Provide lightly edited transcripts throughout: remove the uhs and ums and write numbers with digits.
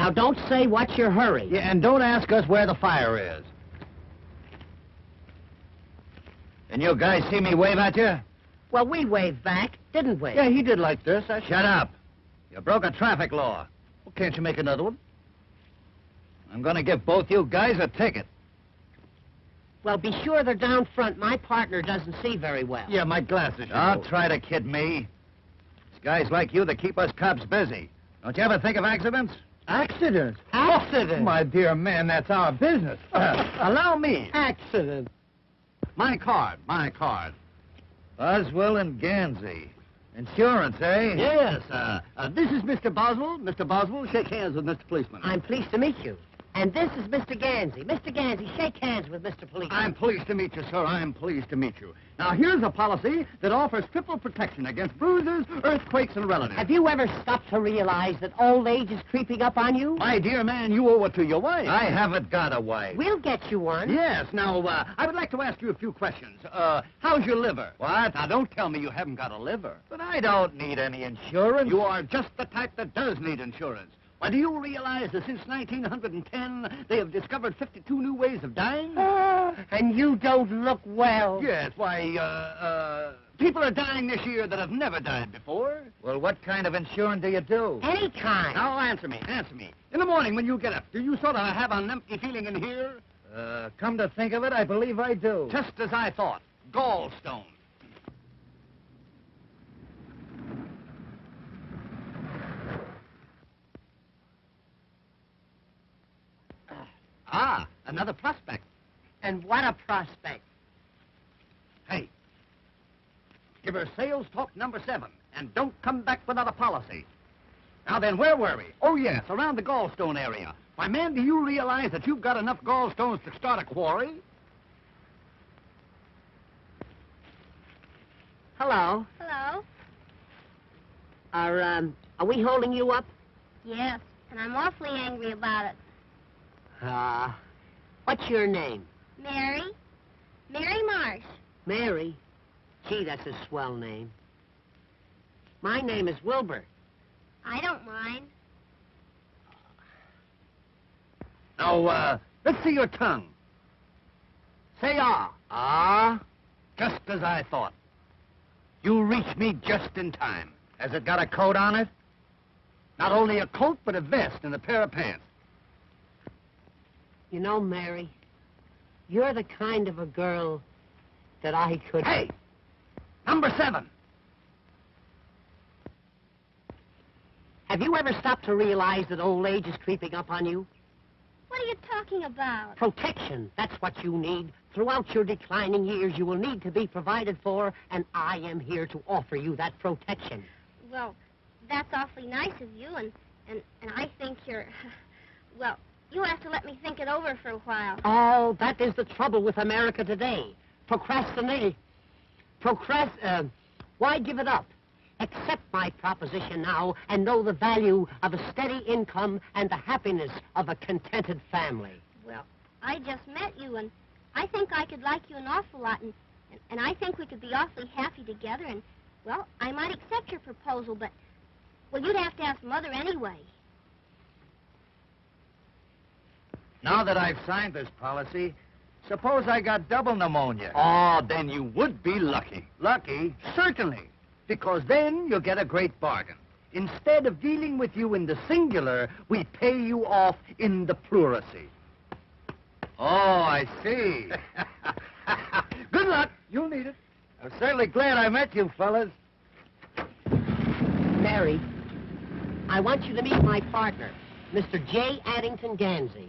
Now, don't say what's your hurry. Yeah, and don't ask us where the fire is. And you guys see me wave at you? Well, we waved back, didn't we? Yeah, he did like this. Shut up. You broke a traffic law. Well, can't you make another one? I'm going to give both you guys a ticket. Well, be sure they're down front. My partner doesn't see very well. Yeah, my glasses. Don't try to kid me. It's guys like you that keep us cops busy. Don't you ever think of accidents? Accidents? Accident? My dear man, that's our business. Allow me. Accident. My card. Boswell and Ganzy. Insurance, eh? Yes, this is Mr. Boswell. Mr. Boswell, shake hands with Mr. Policeman. I'm pleased to meet you. And this is Mr. Ganzy. Mr. Ganzy, shake hands with Mr. Policeman. I'm pleased to meet you, sir. I'm pleased to meet you. Now, here's a policy that offers triple protection against bruises, earthquakes, and relatives. Have you ever stopped to realize that old age is creeping up on you? My dear man, you owe it to your wife. I haven't got a wife. We'll get you one. Yes. Now, I would like to ask you a few questions. How's your liver? What? Now, don't tell me you haven't got a liver. But I don't need any insurance. You are just the type that does need insurance. Why, do you realize that since 1910, they have discovered 52 new ways of dying? And you don't look well. Yes, why, people are dying this year that have never died before. Well, what kind of insurance do you do? Any kind. Now, answer me. In the morning when you get up, do you sort of have an empty feeling in here? Come to think of it, I believe I do. Just as I thought. Gallstone. Another prospect. And what a prospect. Hey, give her sales talk number 7, and don't come back without a policy. Now then, where were we? Oh, yes, around the gallstone area. Why, man, do you realize that you've got enough gallstones to start a quarry? Hello. Hello? Are we holding you up? Yes, and I'm awfully angry about it. What's your name? Mary Marsh. Mary? Gee, that's a swell name. My name is Wilbur. I don't mind. Now, let's see your tongue. Say ah. Ah? Just as I thought. You reached me just in time. Has it got a coat on it? Not only a coat, but a vest and a pair of pants. You know, Mary, you're the kind of a girl that I could... Hey! Number 7. Have you ever stopped to realize that old age is creeping up on you? What are you talking about? Protection. That's what you need. Throughout your declining years, you will need to be provided for, and I am here to offer you that protection. Well, that's awfully nice of you, and I think you're... Well, you have to let me think it over for a while. Oh, that is the trouble with America today. Why give it up? Accept my proposition now and know the value of a steady income and the happiness of a contented family. Well, I just met you, and I think I could like you an awful lot, and I think we could be awfully happy together, and, well, I might accept your proposal, but, well, you'd have to ask Mother anyway. Now that I've signed this policy, suppose I got double pneumonia. Oh, then you would be lucky. Lucky? Certainly, because then you'll get a great bargain. Instead of dealing with you in the singular, we pay you off in the pluracy. Oh, I see. Good luck. You'll need it. I'm certainly glad I met you, fellas. Mary, I want you to meet my partner, Mr. J. Addington Ganzy.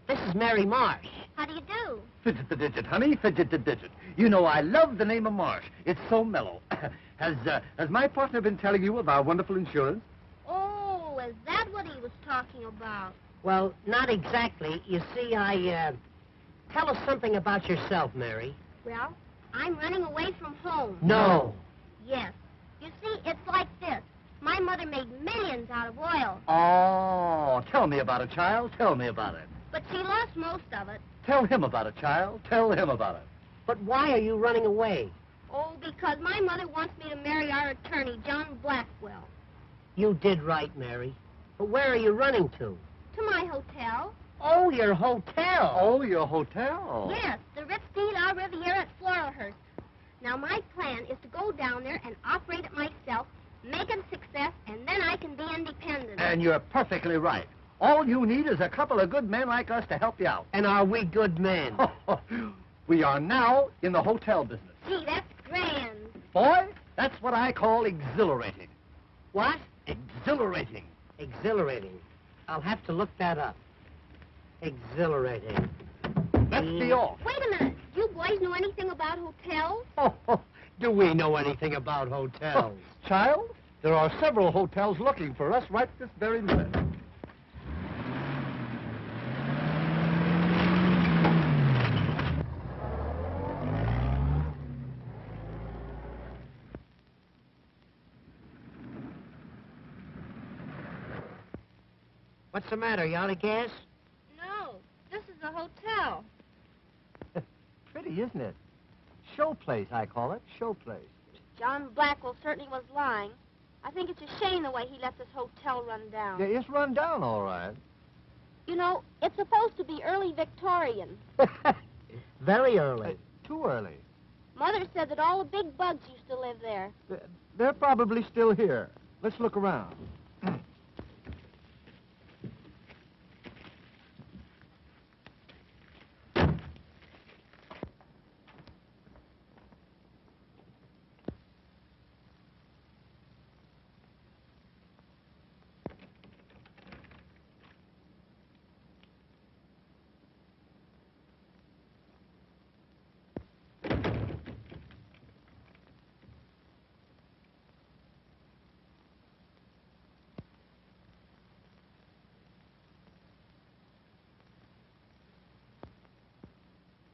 This is Mary Marsh. How do you do? Fidget the digit, honey. Fidget the digit. You know, I love the name of Marsh. It's so mellow. Has my partner been telling you of our wonderful insurance? Oh, is that what he was talking about? Well, not exactly. You see, Tell us something about yourself, Mary. Well, I'm running away from home. No. Yes. You see, it's like this. My mother made millions out of oil. Oh, tell me about it, child. Tell me about it. But she lost most of it. Tell him about it, child. Tell him about it. But why are you running away? Oh, because my mother wants me to marry our attorney, John Blackwell. You did right, Mary. But where are you running to? To my hotel. Oh, your hotel. Oh, your hotel. Yes, the Ritz-Dean Au Riviera at Floralhurst. Now, my plan is to go down there and operate it myself, make it a success, and then I can be independent. And you're perfectly right. All you need is a couple of good men like us to help you out. And are we good men? We are now in the hotel business. Gee, that's grand. Boy, that's what I call exhilarating. What? Exhilarating. Exhilarating. I'll have to look that up. Exhilarating. Let's be off. Wait a minute. Do you boys know anything about hotels? Do we know anything about hotels? Child, there are several hotels looking for us right this very minute. What's the matter? You out of gas? No, this is a hotel. Pretty, isn't it? Show place, I call it. Show place. John Blackwell certainly was lying. I think it's a shame the way he let this hotel run down. Yeah, it's run down all right. You know, it's supposed to be early Victorian. Very early. Too early. Mother said that all the big bugs used to live there. They're probably still here. Let's look around.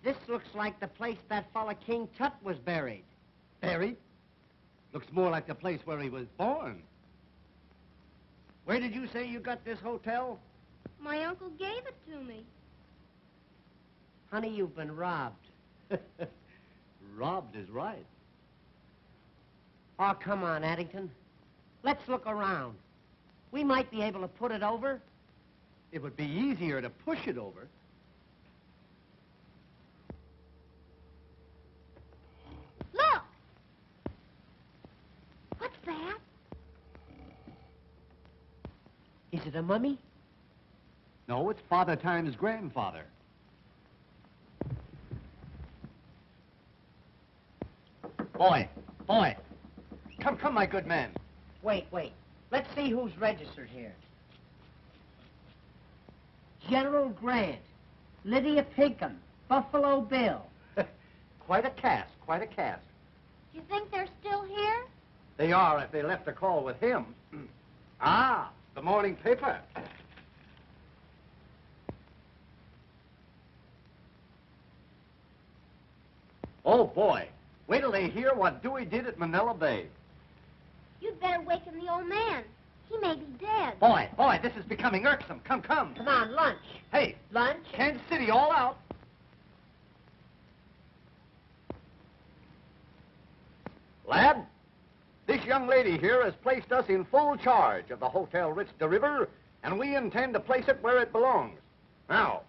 This looks like the place that fella King Tut was buried. Buried? Looks more like the place where he was born. Where did you say you got this hotel? My uncle gave it to me. Honey, you've been robbed. Robbed is right. Oh, come on, Addington. Let's look around. We might be able to put it over. It would be easier to push it over. Look! What's that? Is it a mummy? No, it's Father Time's grandfather. Boy, come, my good man. Wait. Let's see who's registered here. General Grant, Lydia Pinkham, Buffalo Bill. Quite a cast. You think they're still here? They are if they left a call with him. Ah, the morning paper. Oh, boy. Wait till they hear what Dewey did at Manila Bay. You'd better waken the old man. He may be dead. Boy, this is becoming irksome. Come. Come on, lunch. Hey, Lunch? Kansas City all out. Lad, this young lady here has placed us in full charge of the Hotel Ritz de River, and we intend to place it where it belongs. Now,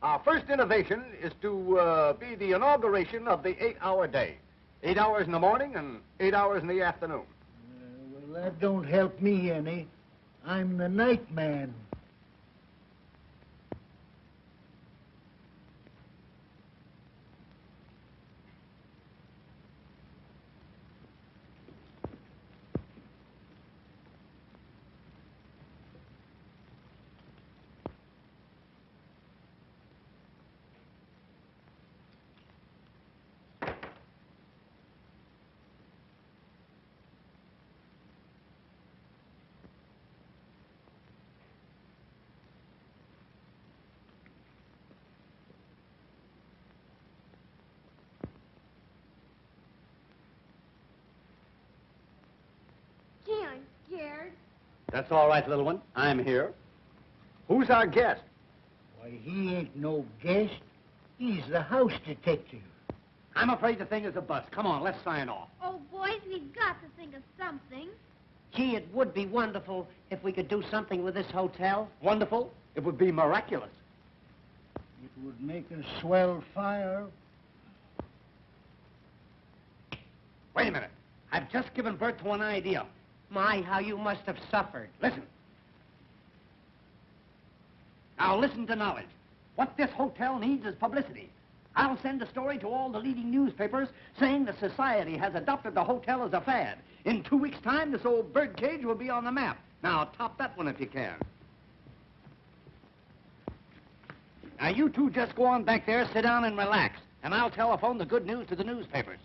our first innovation is to be the inauguration of the 8-hour day. 8 hours in the morning and 8 hours in the afternoon. Well, that don't help me any. I'm the night man. Gee, I'm scared. That's all right, little one. I'm here. Who's our guest? Why, he ain't no guest. He's the house detective. I'm afraid the thing is a bust. Come on, let's sign off. Oh, boys, we've got to think of something. Gee, it would be wonderful if we could do something with this hotel. Wonderful? It would be miraculous. It would make a swell fire. Wait a minute. I've just given birth to an idea. My, how you must have suffered. Listen. Now listen to knowledge. What this hotel needs is publicity. I'll send a story to all the leading newspapers saying the society has adopted the hotel as a fad. In 2 weeks' time, this old birdcage will be on the map. Now, top that one if you can. Now, you two just go on back there, sit down and relax, and I'll telephone the good news to the newspapers.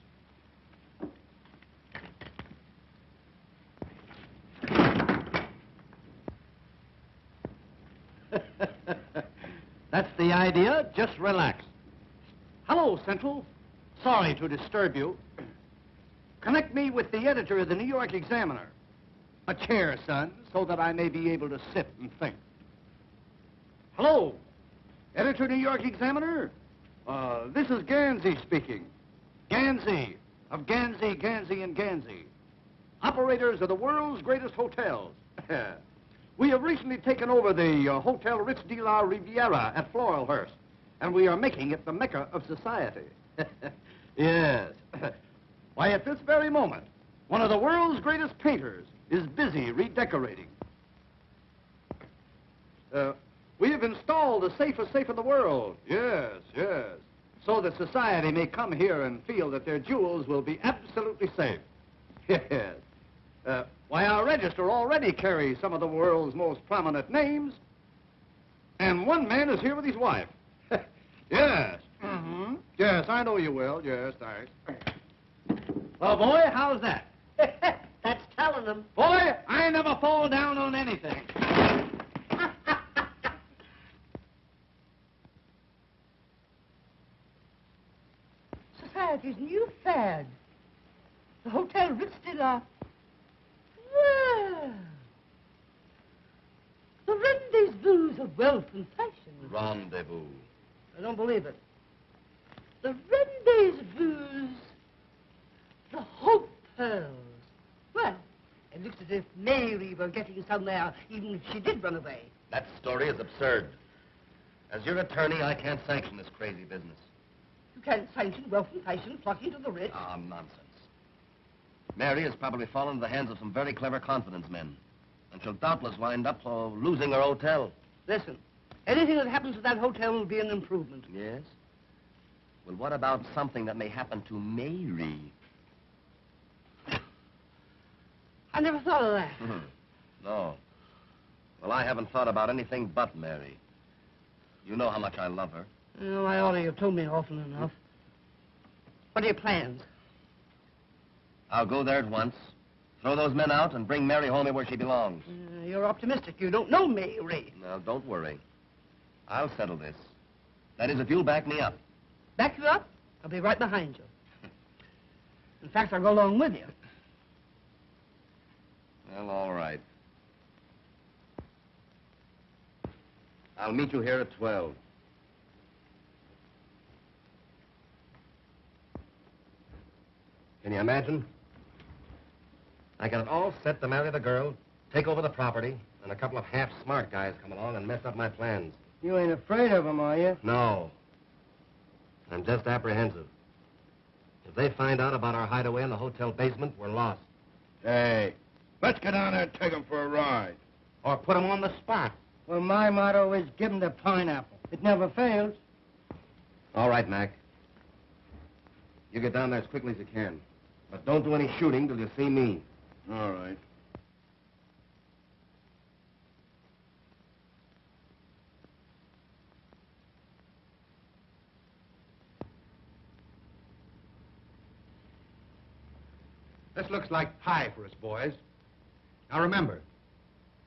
That's the idea. Just relax. Hello, Central. Sorry to disturb you. Connect me with the editor of the New York Examiner. A chair, son, so that I may be able to sit and think. Hello, editor, New York Examiner. This is Ganzy speaking. Ganzy, of Ganzy, Ganzy, and Ganzy. Operators of the world's greatest hotels. We have recently taken over the Hotel Ritz de la Riviera at Floralhurst, and we are making it the mecca of society. Yes. Why, at this very moment, one of the world's greatest painters is busy redecorating. We have installed the safest safe in the world. Yes, yes. So that society may come here and feel that their jewels will be absolutely safe. Yes. Why, our register already carries some of the world's most prominent names. And one man is here with his wife. Yes. Mm-hmm. Yes, I know you will. Yes, thanks. Well, boy, how's that? That's telling them. Boy, I never fall down on anything. Society's new fad. The Hotel Ritz de la... Well, the rendezvous of wealth and fashion. Rendezvous. I don't believe it. The rendezvous, the hotels. Well, it looks as if Mary were getting somewhere, even if she did run away. That story is absurd. As your attorney, I can't sanction this crazy business. You can't sanction wealth and fashion flocking to the Ritz. Ah, nonsense. Mary has probably fallen into the hands of some very clever confidence men, and she'll doubtless wind up losing her hotel. Listen, anything that happens to that hotel will be an improvement. Yes? Well, what about something that may happen to Mary? I never thought of that. No. Well, I haven't thought about anything but Mary. You know how much I love her. Oh, I ought to have told me often enough. What are your plans? I'll go there at once, throw those men out, and bring Mary home where she belongs. You're optimistic. You don't know Mary. Now, don't worry. I'll settle this. That is, if you'll back me up. Back you up? I'll be right behind you. In fact, I'll go along with you. Well, all right. I'll meet you here at 12. Can you imagine? I got it all set to marry the girl, take over the property, and a couple of half-smart guys come along and mess up my plans. You ain't afraid of them, are you? No. I'm just apprehensive. If they find out about our hideaway in the hotel basement, we're lost. Hey, let's get down there and take them for a ride. Or put them on the spot. Well, my motto is give them the pineapple. It never fails. All right, Mac. You get down there as quickly as you can. But don't do any shooting till you see me. All right. This looks like pie for us, boys. Now remember,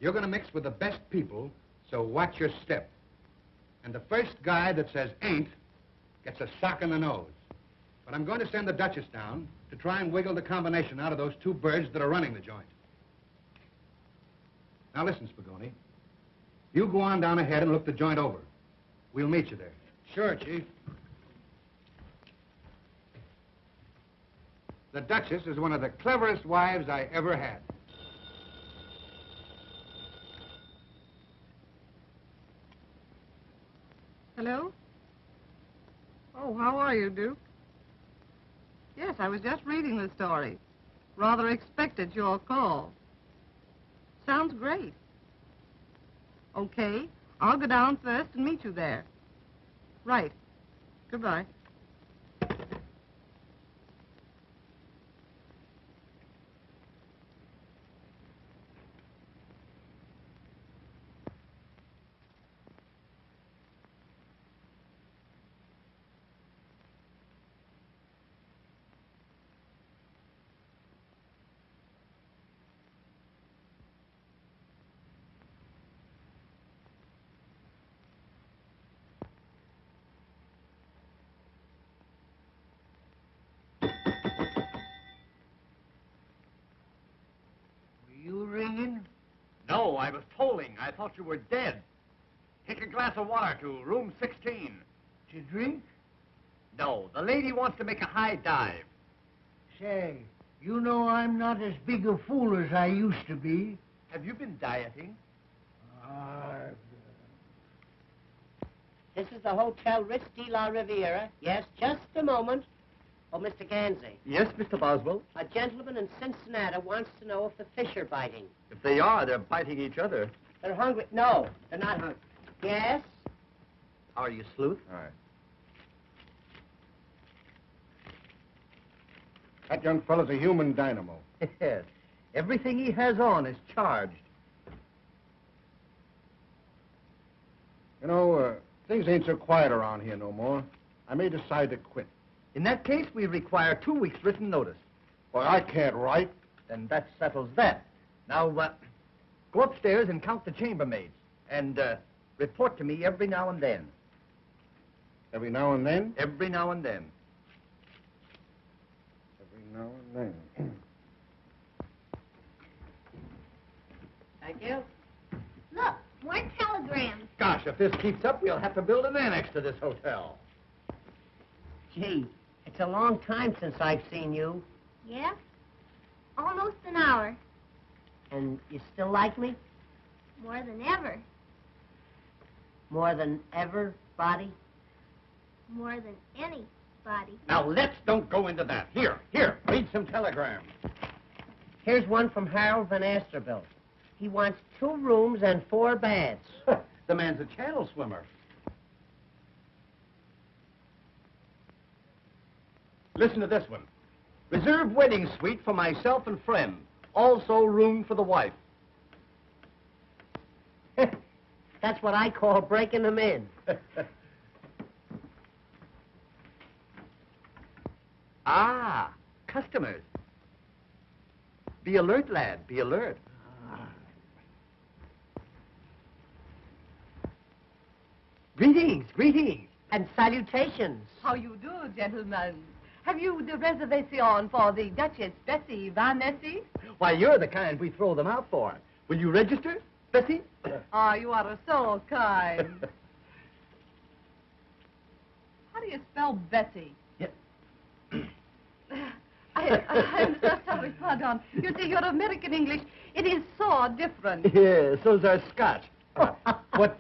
you're going to mix with the best people, so watch your step. And the first guy that says ain't gets a sock in the nose. But I'm going to send the Duchess down to try and wiggle the combination out of those two birds that are running the joint. Now listen, Spagoni. You go on down ahead and look the joint over. We'll meet you there. Sure, Chief. The Duchess is one of the cleverest wives I ever had. Hello? Oh, how are you, Duke? Yes, I was just reading the story. Rather expected your call. Sounds great. Okay, I'll go down first and meet you there. Right. Goodbye. You ringing? No, I was tolling. I thought you were dead. Take a glass of water to room 16. To drink? No, the lady wants to make a high dive. Say, you know I'm not as big a fool as I used to be. Have you been dieting? This is the Hotel Ritz de la Riviera. Yes, just a moment. Oh, Mr. Ganzy. Yes, Mr. Boswell. A gentleman in Cincinnati wants to know if the fish are biting. If they are, they're biting each other. They're hungry. No, they're not hungry. Yes? How are you, Sleuth? All right. That young fellow's a human dynamo. Yes. Everything he has on is charged. You know, things ain't so quiet around here no more. I may decide to quit. In that case, we require 2 weeks' written notice. Boy, I can't write. Then that settles that. Now, go upstairs and count the chambermaids. And report to me every now and then. Every now and then? Every now and then. Every now and then. Thank you. Look, more telegrams. Gosh, if this keeps up, we'll have to build an annex to this hotel. Gee, it's a long time since I've seen you. Yeah? Almost an hour. And you still like me? More than ever. More than ever, Body? More than anybody. Now, let's don't go into that. Here, read some telegrams. Here's one from Harold Van Asterbilt. He wants 2 rooms and 4 baths. The man's a channel swimmer. Listen to this one. Reserve wedding suite for myself and friend. Also room for the wife. That's what I call breaking them in. Ah, customers. Be alert, lad, be alert. Greetings. And salutations. How you do, gentlemen? Have you the reservation for the Duchess Bessie Van Essie? Why, you're the kind we throw them out for. Will you register, Bessie? Ah, you are so kind. How do you spell Bessie? Yeah. I'm so sorry, pardon. You see, your American English, it is so different. Yeah, so's our Scotch. What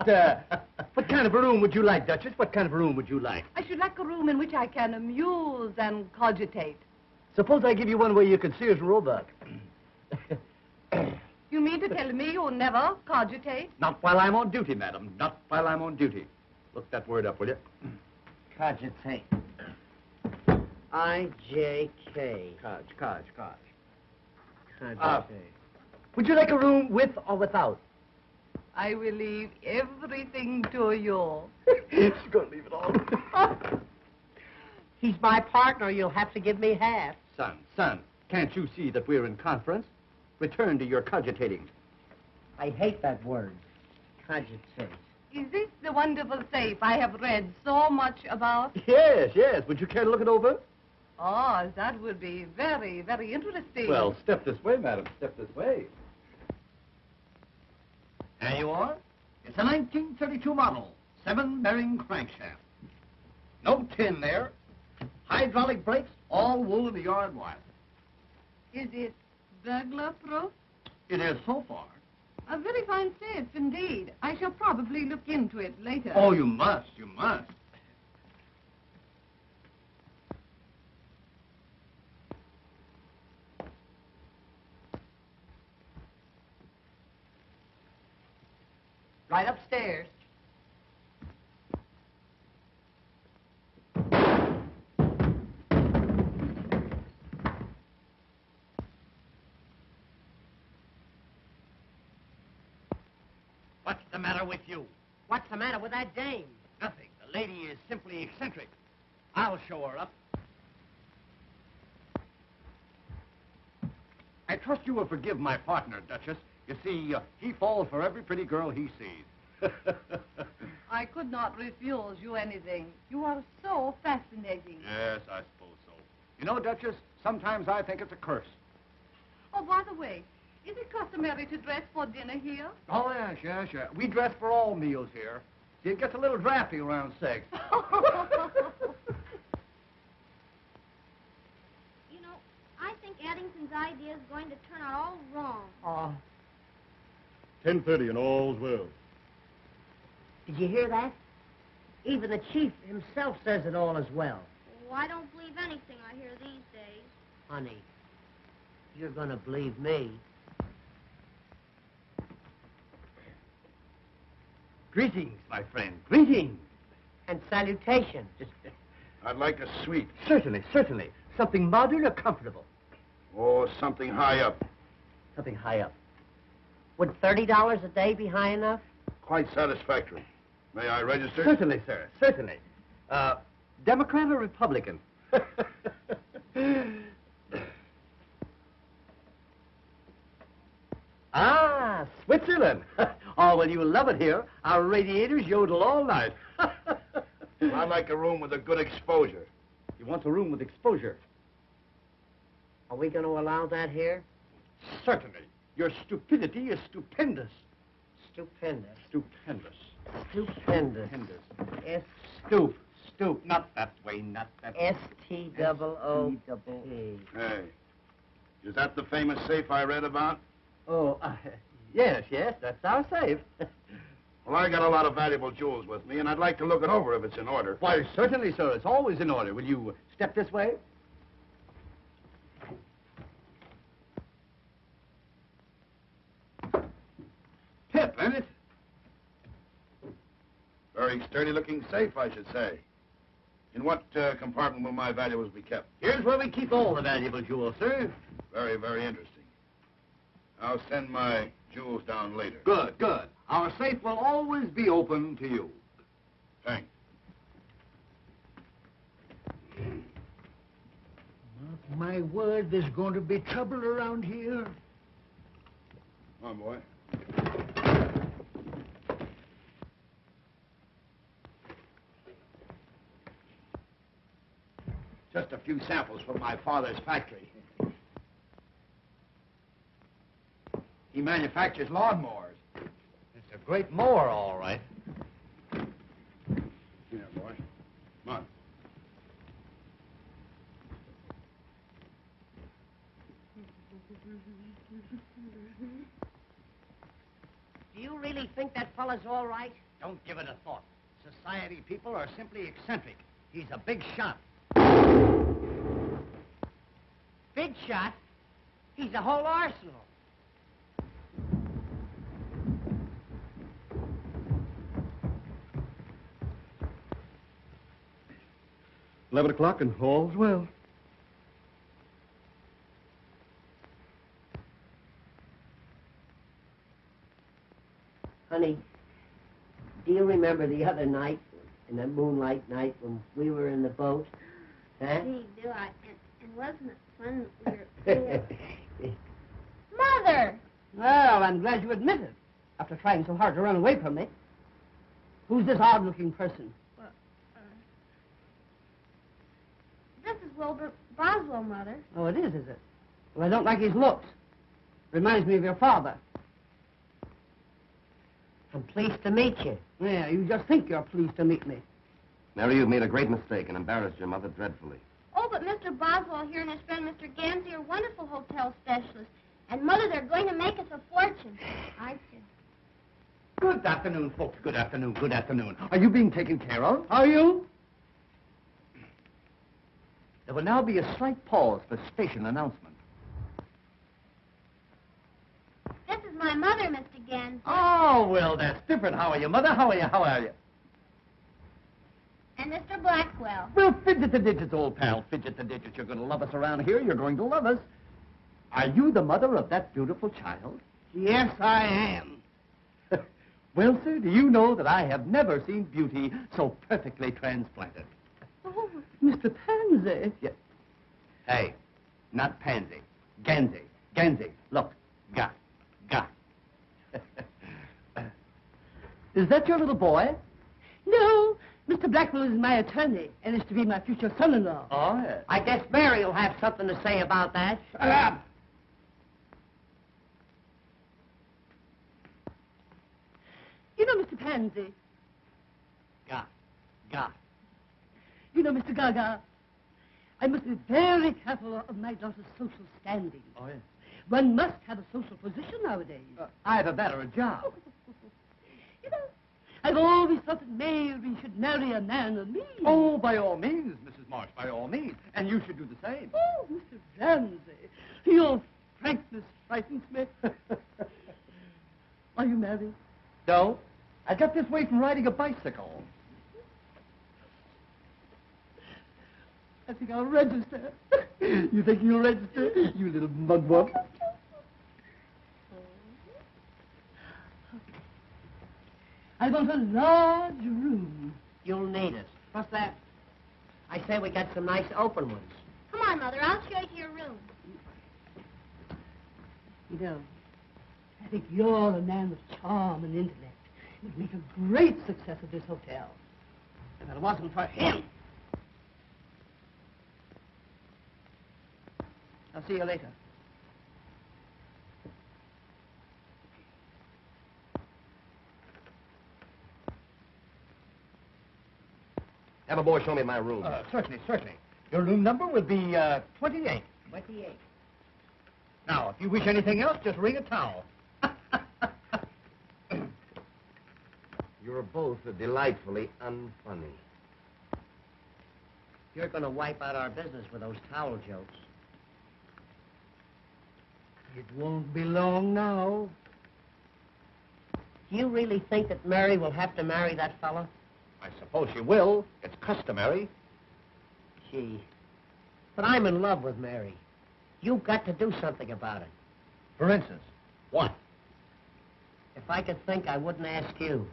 kind of a room would you like, Duchess? What kind of a room would you like? I should like a room in which I can amuse and cogitate. Suppose I give you one where you can Sears and Roebuck. You mean to tell me you never cogitate? Not while I'm on duty, madam. Not while I'm on duty. Look that word up, will you? Cogitate. I-J-K. Codge. Cogitate. Would you like a room with or without? I will leave everything to you. She's going to leave it all. He's my partner. You'll have to give me half. Son, can't you see that we're in conference? Return to your cogitating. I hate that word. Cogitate. Is this the wonderful safe I have read so much about? Yes. Would you care to look it over? Oh, that would be very, very interesting. Well, step this way, madam. Step this way. There you are. It's a 1932 model, 7-bearing crankshaft. No tin there. Hydraulic brakes, all wool in the yard wire. Is it burglar-proof? It is so far. A very fine stitch, indeed. I shall probably look into it later. Oh, you must, you must. Right upstairs. What's the matter with you? What's the matter with that dame? Nothing. The lady is simply eccentric. I'll show her up. I trust you will forgive my partner, Duchess. You see, he falls for every pretty girl he sees. I could not refuse you anything. You are so fascinating. Yes, I suppose so. You know, Duchess, sometimes I think it's a curse. Oh, by the way, is it customary to dress for dinner here? Oh, yes, yes, yes. We dress for all meals here. See, it gets a little drafty around 6. You know, I think Addington's idea is going to turn out all wrong. Oh, 10:30 and all's well. did you hear that? Even the chief himself says it all is well. Oh, I don't believe anything I hear these days. Honey, you're going to believe me. Greetings, my friend. Greetings. And salutations. I'd like a suite. Certainly, certainly. Something modern or comfortable. Or something high up. Something high up. Would $30 a day be high enough? Quite satisfactory. May I register? Certainly, sir. Certainly. Democrat or Republican? Ah, Switzerland. Oh, well, you'll love it here. Our radiators yodel all night. I'd like a room with a good exposure. You want a room with exposure? Are we going to allow that here? Certainly. Your stupidity is stupendous. Stupendous. Stupendous. Stupendous. Stupendous. Stoop. Not that way, not that way. S-T-O-O-P. Hey, is that the famous safe I read about? Oh, yes, that's our safe. Well, I got a lot of valuable jewels with me, and I'd like to look it over if it's in order. Why, certainly, sir. It's always in order. Will you step this way? Pip, ain't it? Very sturdy-looking safe, I should say. In what compartment will my valuables be kept? Here's where we keep all the valuable jewels, sir. Very, very interesting. I'll send my jewels down later. Good. Our safe will always be open to you. Thanks. My word, there's going to be trouble around here. Come on, boy. Just a few samples from my father's factory. He manufactures lawnmowers. It's a great mower, all right. Here, boy. Come on. Do you really think that fella's all right? Don't give it a thought. Society people are simply eccentric. He's a big shot. Big shot? He's a whole arsenal. $11 and all's well. Honey, do you remember the other night, in that moonlight night when we were in the boat? Huh? Gee, do I? And wasn't it fun? We were... Mother! Well, I'm glad you admit it, after trying so hard to run away from me. Who's this odd-looking person? Well, this is Wilbur Boswell, Mother. Oh, it is it? Well, I don't like his looks. Reminds me of your father. I'm pleased to meet you. Yeah, you just think you're pleased to meet me. Mary, you've made a great mistake and embarrassed your mother dreadfully. Oh, but Mr. Boswell here and his friend Mr. Ganzy are wonderful hotel specialists. And, Mother, they're going to make us a fortune, aren't you? Good afternoon, folks. Good afternoon. Good afternoon. Are you being taken care of? Are you? There will now be a slight pause for station announcement. This is my mother, Mr. Ganzy. Oh, well, that's different. How are you, Mother? How are you? How are you? And Mr. Blackwell. Well, fidget the digits, old pal. Fidget the digits. You're going to love us around here. You're going to love us. Are you the mother of that beautiful child? Yes, I am. Well, sir, do you know that I have never seen beauty so perfectly transplanted? Oh, Mr. Pansy. Yeah. Hey, not Pansy. Ganzy. Ganzy. Look. Ga. Is that your little boy? No, Mr. Blackwell is my attorney and is to be my future son-in-law. Oh, yes. I guess Mary will have something to say about that. Shut up! You know, Mr. Pansy. Ga. You know, Mr. Gaga. I must be very careful of my daughter's social standing. Oh, yes. One must have a social position nowadays. Either that or a job. You know, I've always thought that Mary should marry a man of means. Oh, by all means, Mrs. Marsh, by all means. And you should do the same. Oh, Mr. Ramsey, your frankness frightens me. Are you married? No, I got this way from riding a bicycle. I think I'll register. You think you'll register, you little mugwump? I want a large room. You'll need it. What's that? I say we got some nice open ones. Come on, Mother. I'll show you your room. You know, I think you're a man of charm and intellect. You'd make a great success of this hotel. If it wasn't for him. I'll see you later. Have a boy show me my room. Certainly. Your room number will be 28. 28. Now, if you wish anything else, just ring a towel. You're both delightfully unfunny. You're going to wipe out our business with those towel jokes. It won't be long now. Do you really think that Mary will have to marry that fella? I suppose she will. It's customary. Gee. But I'm in love with Mary. You've got to do something about it. For instance, what? If I could think, I wouldn't ask you.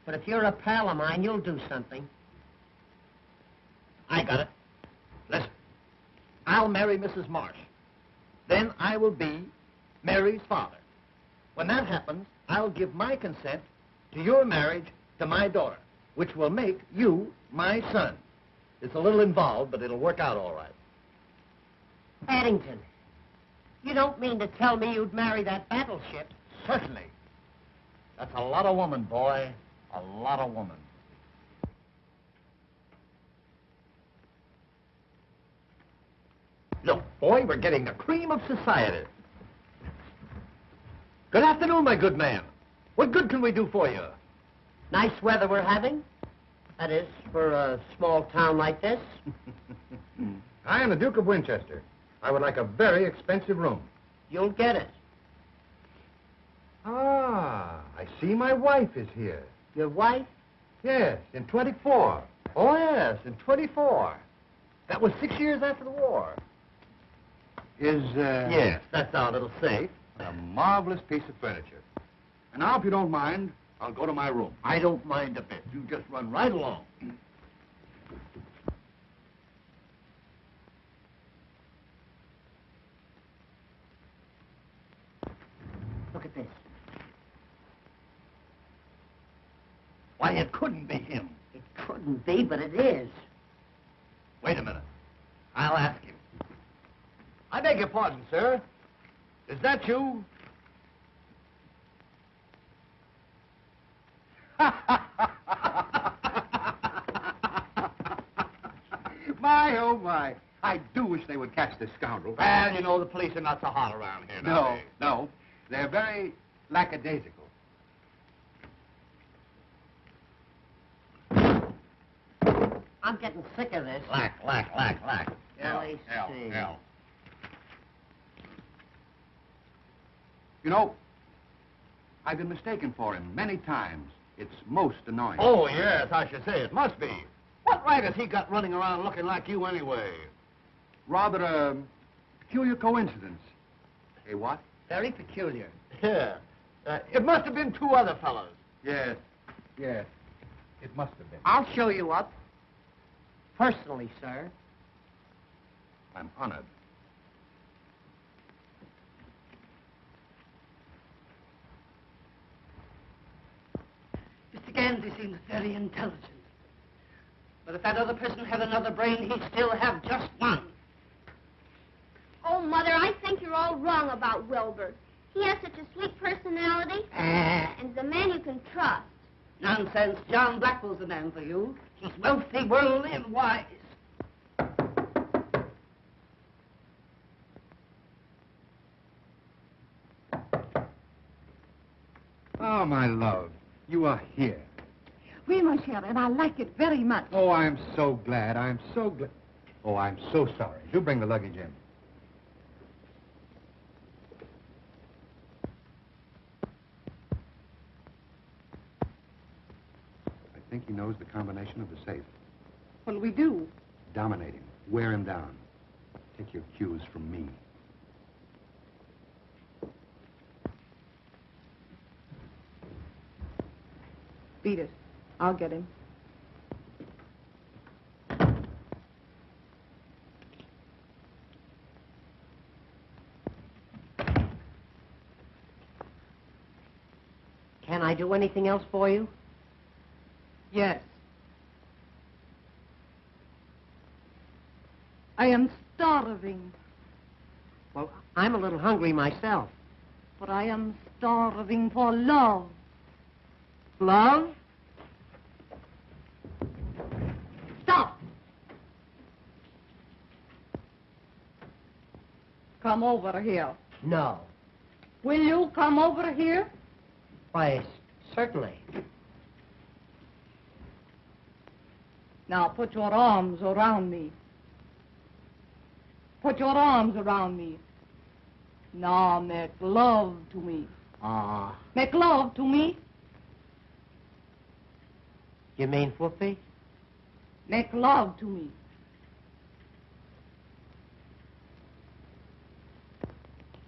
But if you're a pal of mine, you'll do something. I got it. Listen, I'll marry Mrs. Marsh. Then I will be Mary's father. When that happens, I'll give my consent to your marriage to my daughter, which will make you my son. It's a little involved, but it'll work out all right. Addington, you don't mean to tell me you'd marry that battleship? Certainly. That's a lot of woman, boy. A lot of woman. Look, boy, we're getting the cream of society. Good afternoon, my good man. What good can we do for you? Nice weather we're having. That is, for a small town like this. I am the Duke of Winchester. I would like a very expensive room. You'll get it. Ah, I see my wife is here. Your wife? Yes, in 24. Oh, yes, in 24. That was 6 years after the war. Yes, that's our little safe. A marvelous piece of furniture. And now, if you don't mind, I'll go to my room. I don't mind a bit. You just run right along. Look at this. Why, it couldn't be him. It couldn't be, but it is. Wait a minute. I'll ask him. I beg your pardon, sir. Is that you? My, oh, my. I do wish they would catch this scoundrel. Well, you know, the police are not so hot around here No, nowadays. no. They're very lackadaisical. I'm getting sick of this. Lack. Really? Hell. You know, I've been mistaken for him many times. It's most annoying. Oh, yes, I should say it must be. What right has he got running around looking like you anyway? Rather a peculiar coincidence. Hey, what? Very peculiar. Yeah. It must have been two other fellows. Yes. It must have been. I'll show you up. Personally, sir. I'm honored. Mr. Ganzy seems very intelligent. But if that other person had another brain, he'd still have just one. Oh, Mother, I think you're all wrong about Wilbur. He has such a sweet personality, and the man you can trust. Nonsense. John Blackwell's the man for you. He's wealthy, worldly, and wise. Oh, my love, you are here. Oui, mon cher, and I like it very much. Oh, I'm so glad. Oh, I'm so sorry. Do bring the luggage in. I think he knows the combination of the safe. What'll we do? Dominate him. Wear him down. Take your cues from me. Beat it. I'll get him. Can I do anything else for you? Yes. I am starving, Well, I'm a little hungry myself. but I am starving for love. Love? Stop! Come over here. No. Will you come over here? Why, certainly. Now put your arms around me. Put your arms around me. Now make love to me. Make love to me. You mean Whoopi? Make love to me.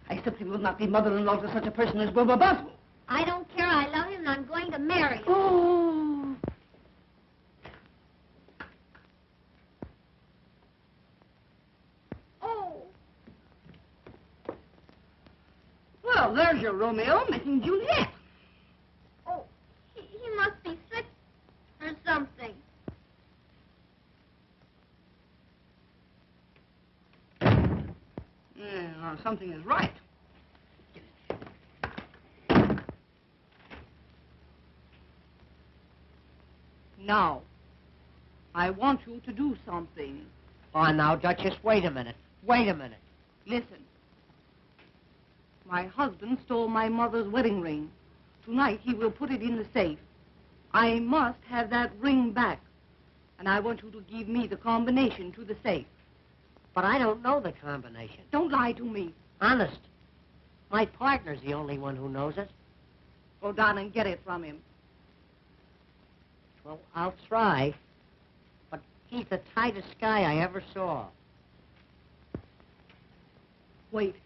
I simply will not be mother-in-law to such a person as Wilbur Boswell. I don't care. I love him, and I'm going to marry him. Oh. Oh. Well, there's your Romeo making Juliet. Oh, he must be sick or something. Yeah, something is right. Now, I want you to do something. Oh, now, Duchess, wait a minute. Wait a minute. Listen. My husband stole my mother's wedding ring. Tonight he will put it in the safe. I must have that ring back. And I want you to give me the combination to the safe. But I don't know the combination. Don't lie to me. Honest. My partner's the only one who knows it. Go down and get it from him. Well, I'll try. But he's the tightest guy I ever saw. Wait.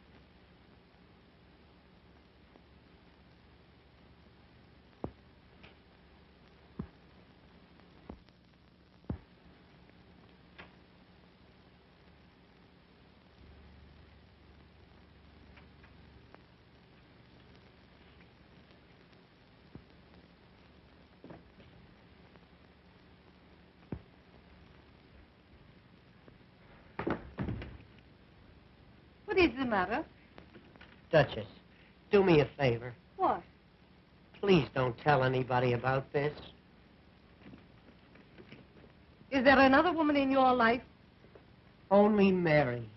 What is the matter? Duchess, do me a favor. What? Please don't tell anybody about this. Is there another woman in your life? Only Mary.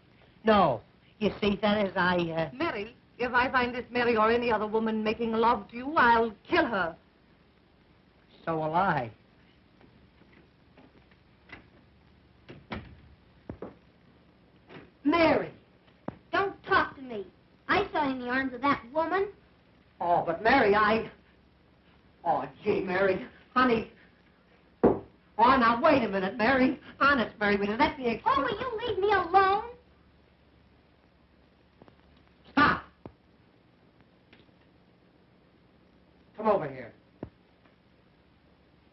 No. You see, that is, Mary, if I find this Mary or any other woman making love to you, I'll kill her. So will I. Mary, don't talk to me. I saw you in the arms of that woman. Oh, but Mary, Oh, gee, Mary. Honey. Oh, now, wait a minute, Mary. Honest, Mary, will you let me explain? Oh, will you leave me alone? Stop. Come over here.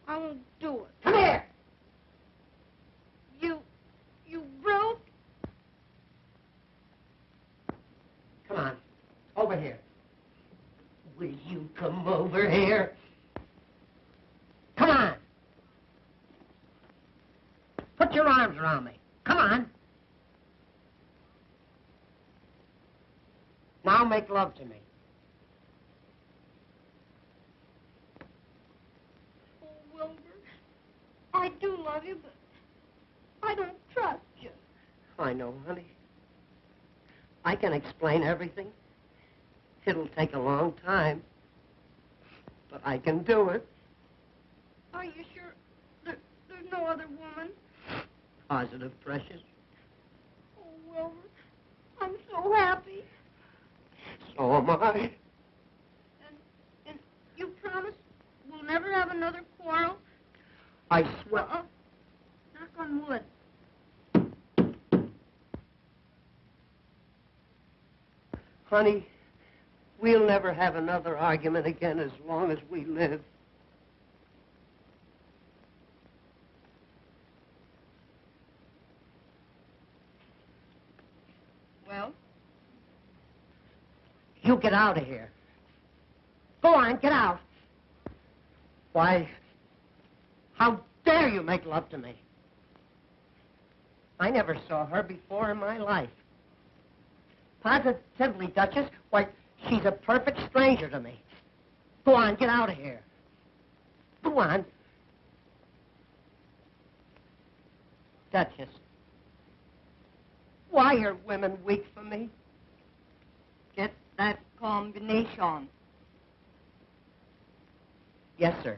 I won't do it. Come here. You brute. Come on. Over here. Will you come over here? Come on. Put your arms around me. Come on. Now make love to me. Oh, Wilbur, I do love you, but I don't trust you. I know, honey. I can explain everything. It'll take a long time, but I can do it. Are you sure there's no other woman? Positive, precious. Oh, Wilbur, I'm so happy. So am I. And you promise we'll never have another quarrel? I swear. Knock on wood. Honey, we'll never have another argument again as long as we live. Well? You get out of here. Go on, get out. Why, how dare you make love to me? I never saw her before in my life. Positively, Duchess, why, she's a perfect stranger to me. Go on, get out of here. Go on. Duchess, why are women weak for me? Get that combination. Yes, sir.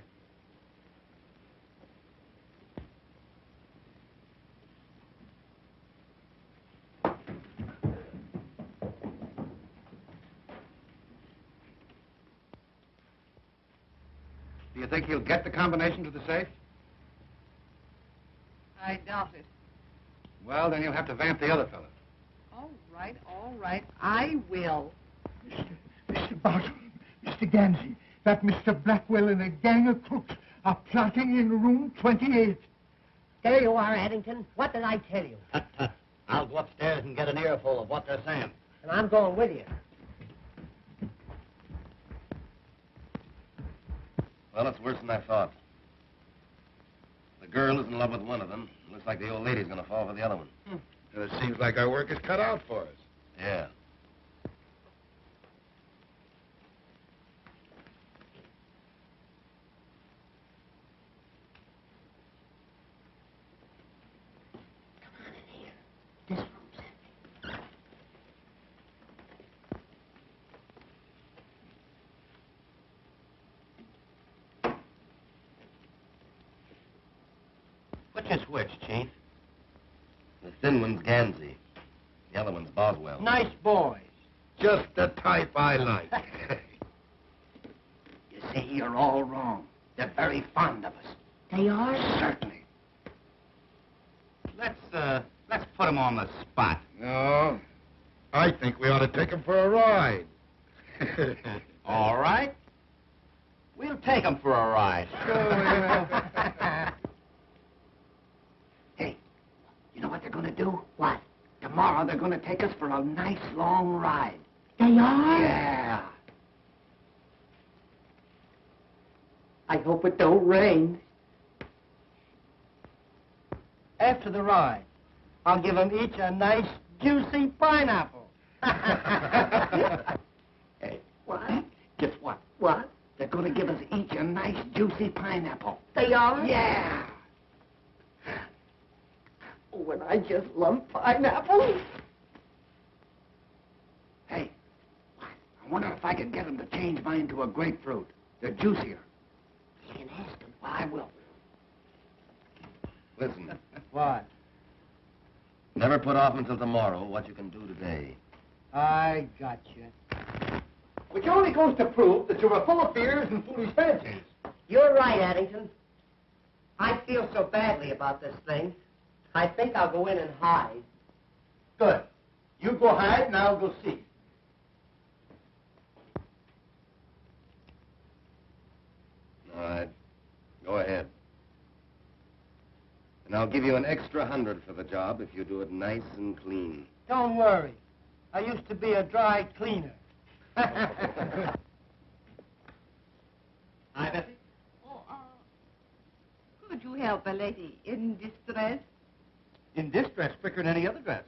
Do you think he'll get the combination to the safe? I doubt it. Well, then you'll have to vamp the other fellow. All right. I will. Mr. Boswell, Mr. Ganzy, that Mr. Blackwell and a gang of crooks are plotting in room 28. There you are, Addington. What did I tell you? I'll go upstairs and get an earful of what they're saying. And I'm going with you. Well, it's worse than I thought. The girl is in love with one of them. Looks like the old lady's going to fall for the other one. It seems like our work is cut out for us. Yeah. This room's empty. Which is which, Chief? The thin one's Ganzy. The other one's Boswell. Nice boys. Just the type I like. You see, you're all wrong. They're very fond of us. They are? Certainly. Let's put them on the spot. No, I think we ought to take him for a ride. All right. We'll take them for a ride. Hey, you know what they're going to do? What? Tomorrow they're going to take us for a nice long ride. They are? Yeah. I hope it don't rain. After the ride, I'll give them each a nice, juicy pineapple. Hey, what? Guess what? What? They're going to give us each a nice, juicy pineapple. They are? Yeah. Oh, when I just love pineapples. Hey, I wonder if I can get him to change mine to a grapefruit. They're juicier. You can ask him. Well, I will. Listen, What? never put off until tomorrow what you can do today. I got you. Which only goes to prove that you were full of fears and foolish fancies. You're right, Addington. I feel so badly about this thing. I think I'll go in and hide. Good. You go hide and I'll go see. All right. Go ahead. And I'll give you an extra 100 for the job if you do it nice and clean. Don't worry. I used to be a dry cleaner. Hi, Bessie. Oh, could you help a lady in distress? In this dress, quicker than any other dress.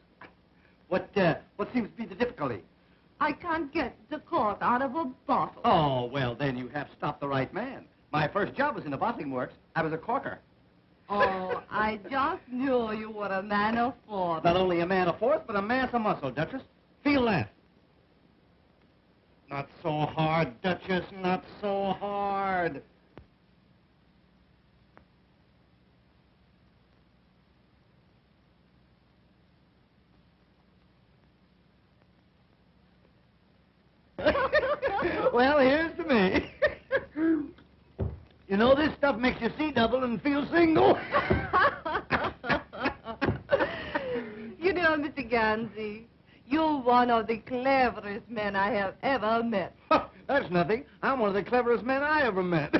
What seems to be the difficulty? I can't get the cork out of a bottle. Oh, well, then you have stopped the right man. My first job was in the bottling works. I was a corker. Oh, I just knew you were a man of force. Not only a man of force, but a mass of muscle, Duchess. Feel that. Not so hard, Duchess, not so hard. Well, here's to me. You know, this stuff makes you see double and feel single. You know, Mr. Ganzy, you're one of the cleverest men I have ever met. That's nothing. I'm one of the cleverest men I ever met.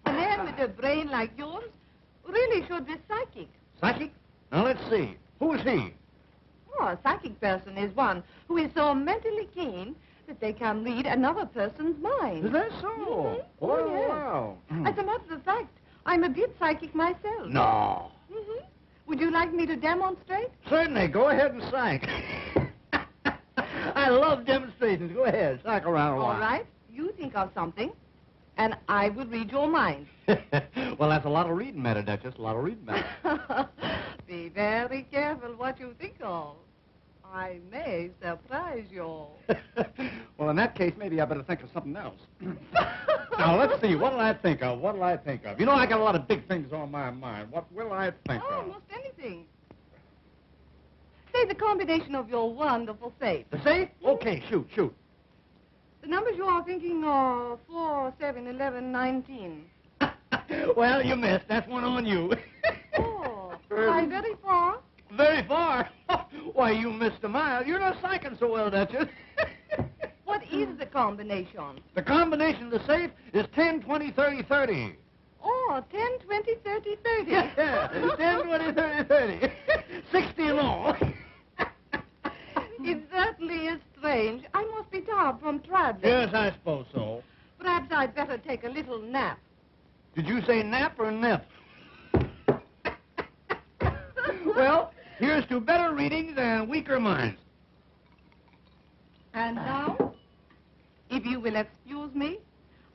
A man with a brain like yours really should be psychic. Psychic? Now, let's see. Who is he? Oh, a psychic person is one who is so mentally keen that they can read another person's mind. Is that so? Mhm. Oh, yes. wow. As a matter of fact, I'm a bit psychic myself. No. Mm-hmm. Would you like me to demonstrate? Certainly. Go ahead and psych. I love demonstrations. Go ahead. Psych around a while. All right. You think of something, and I will read your mind. Well, that's a lot of reading matter, Duchess. A lot of reading matter. Be very careful what you think of. I may surprise you. Well, in that case, maybe I better think of something else. Now, let's see. What'll I think of? What'll I think of? You know, I got a lot of big things on my mind. What will I think of? Almost anything. Say the combination of your wonderful safe. The safe? Okay, shoot. The numbers you are thinking are 4, 7, 11, 19. Well, you missed. That's one on you. Oh, why, very far? Very far. Why, you missed a mile. You're not psyching so well, Duchess. What is the combination? The combination of the safe is 10, 20, 30, 30. Oh, 10, 20, 30, 30. Yeah, 10, 20, 30, 30. 60 in all. It certainly is strange. I must be tired from traveling. Yes, I suppose so. Perhaps I'd better take a little nap. Did you say nap or nip? Well, here's to better readings and weaker minds. And now, if you will excuse me,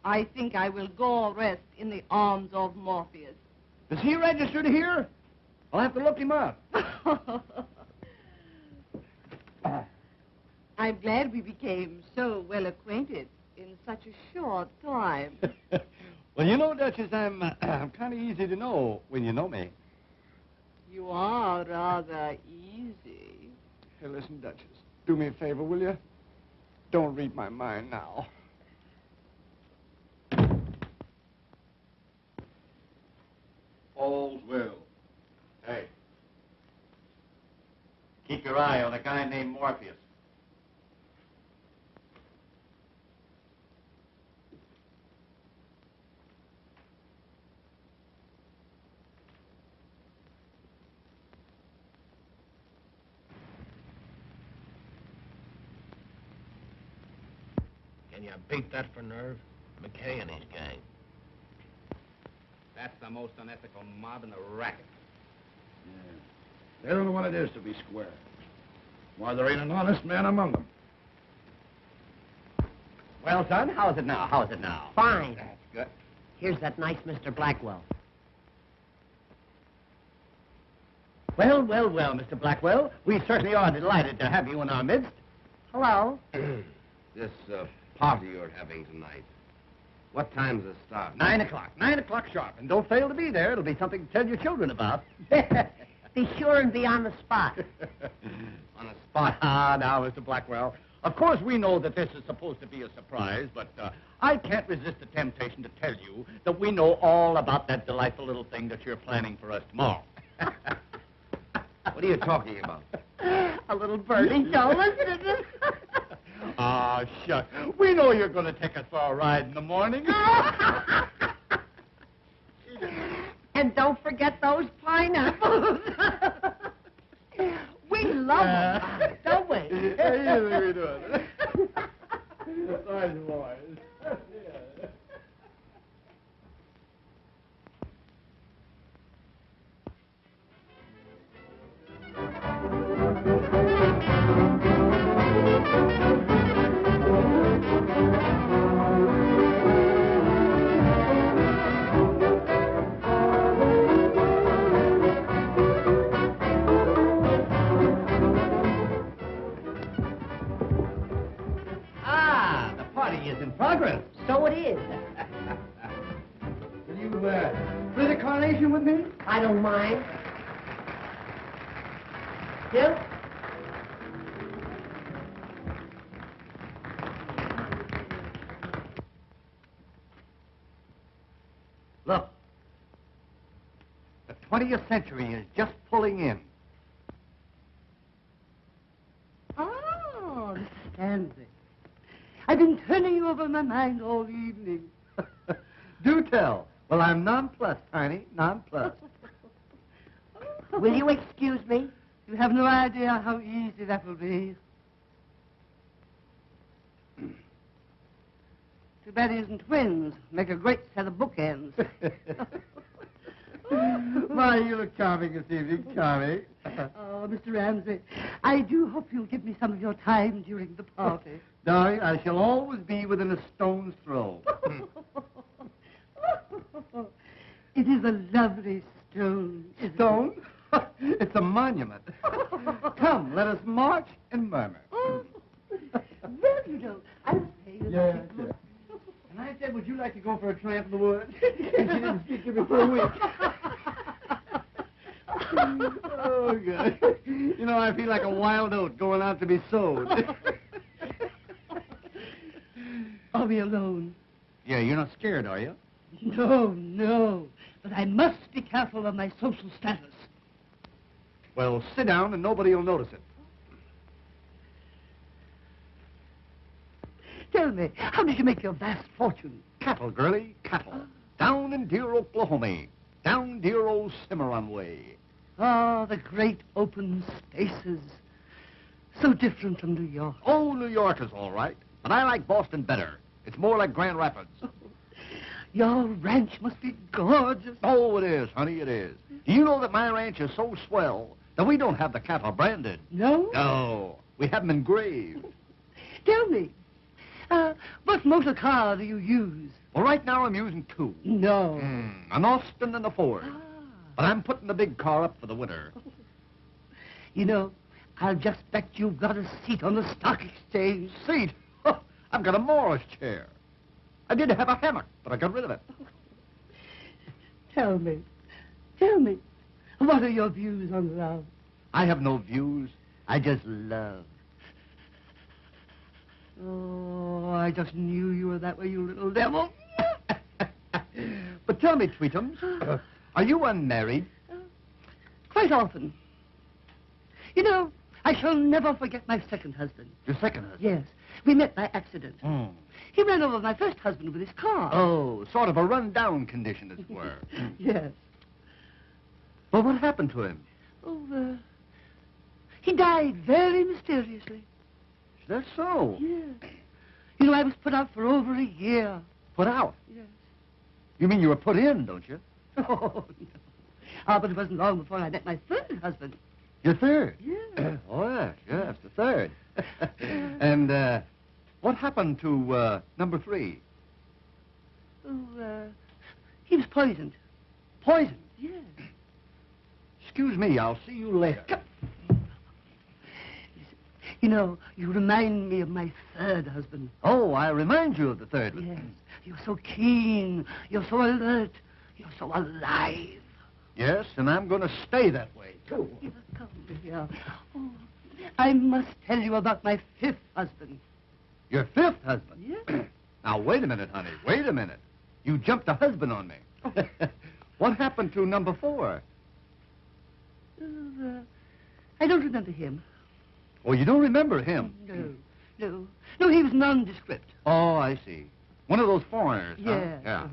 I think I will go rest in the arms of Morpheus. Is he registered here? I'll have to look him up. I'm glad we became so well acquainted in such a short time. Well, you know, Duchess, I'm kind of easy to know when you know me. You are rather easy. Hey, listen, Duchess, do me a favor, will you? Don't read my mind now. All's well. Hey. Keep your eye on a guy named Morpheus. Can you beat that for nerve? McKay and his gang. That's the most unethical mob in the racket. Yeah. They don't know what it is to be square. Why, there ain't an honest man among them. Well, son, how is it now? Fine. That's good. Here's that nice Mr. Blackwell. Well, well, well, Mr. Blackwell. We certainly are delighted to have you in our midst. Hello. This party you're having tonight, what time's the start? 9 o'clock. 9 o'clock sharp. And don't fail to be there. It'll be something to tell your children about. Be sure and be on the spot. On a spot. Ah, now, Mr. Blackwell. Of course, we know that this is supposed to be a surprise, but I can't resist the temptation to tell you that we know all about that delightful little thing that you're planning for us tomorrow. What are you talking about? A little birdie don't listen to this. Ah, shucks. We know you're going to take us for a ride in the morning. And don't forget those pineapples. We love them, don't we? Yeah, we do it. Nice boys. Ah, the party is in progress. So it is. Will you play the carnation with me? I don't mind. Bill? Look, the 20th century is just pulling in. Oh, Mr. Ganzy. I've been turning over my mind all evening. Do tell. Well, I'm nonplussed, Tiny, nonplussed. Will you excuse me? You have no idea how easy that will be. Too bad he isn't twins. Make a great set of bookends. Why, you look charming this evening, charming. Oh, Mr. Ramsey, I do hope you'll give me some of your time during the party. Darling, I shall always be within a stone's throw. It is a lovely stone. isn't it? Stone? It's a monument. Come, let us march and murmur. Oh, well, you know, I was paying attention. And I said, would you like to go for a tramp in the woods? And she didn't speak to me for a week. Oh, good. You know, I feel like a wild oat going out to be sowed. Are we alone? Yeah, you're not scared, are you? No, no. But I must be careful of my social status. Well, sit down and nobody will notice it. Tell me, how did you make your vast fortune? Cattle, girlie, cattle. Down in dear Oklahoma. Down dear old Cimarron way. Ah, the great open spaces. So different from New York. Oh, New York is all right. But I like Boston better. It's more like Grand Rapids. Your ranch must be gorgeous. Oh, it is, honey, it is. Do you know that my ranch is so swell that we don't have the cattle branded? No? No, we have them engraved. Tell me, what motor car do you use? Well, right now I'm using two. No. An Austin and a Ford. Ah. But I'm putting the big car up for the winter. You know, I'll just bet you've got a seat on the stock exchange. Seat? I've got a Morris chair. I did have a hammock, but I got rid of it. Tell me, what are your views on love? I have no views. I just love. Oh, I just knew you were that way, you little devil. But tell me, Tweetums, are you unmarried? Quite often. You know, I shall never forget my second husband. Your second husband? Yes, we met by accident. Mm. He ran over my first husband with his car. Oh, sort of a run-down condition, as it were. Yes. Well, what happened to him? Oh, he died very mysteriously. Is that so? Yes. You know, I was put out for over a year. Put out? Yes. You mean you were put in, don't you? Oh, no. Ah, but it wasn't long before I met my third husband. Your third? Yes. Oh, yes, the third. And, what happened to, number 3? Oh, he was poisoned. Poison? Yes. excuse me. I'll see you later. You know, you remind me of my third husband. Oh, I remind you of the third one. Yes. You're so keen. You're so alert. You're so alive. Yes, and I'm going to stay that way, too. Here, come here. Oh, I must tell you about my fifth husband. Your fifth husband? Yes. Now, wait a minute, honey. Wait a minute. You jumped a husband on me. What happened to number 4? I don't remember him. Oh, you don't remember him? No, he was nondescript. Oh, I see. One of those foreigners, huh? Yes. Yeah.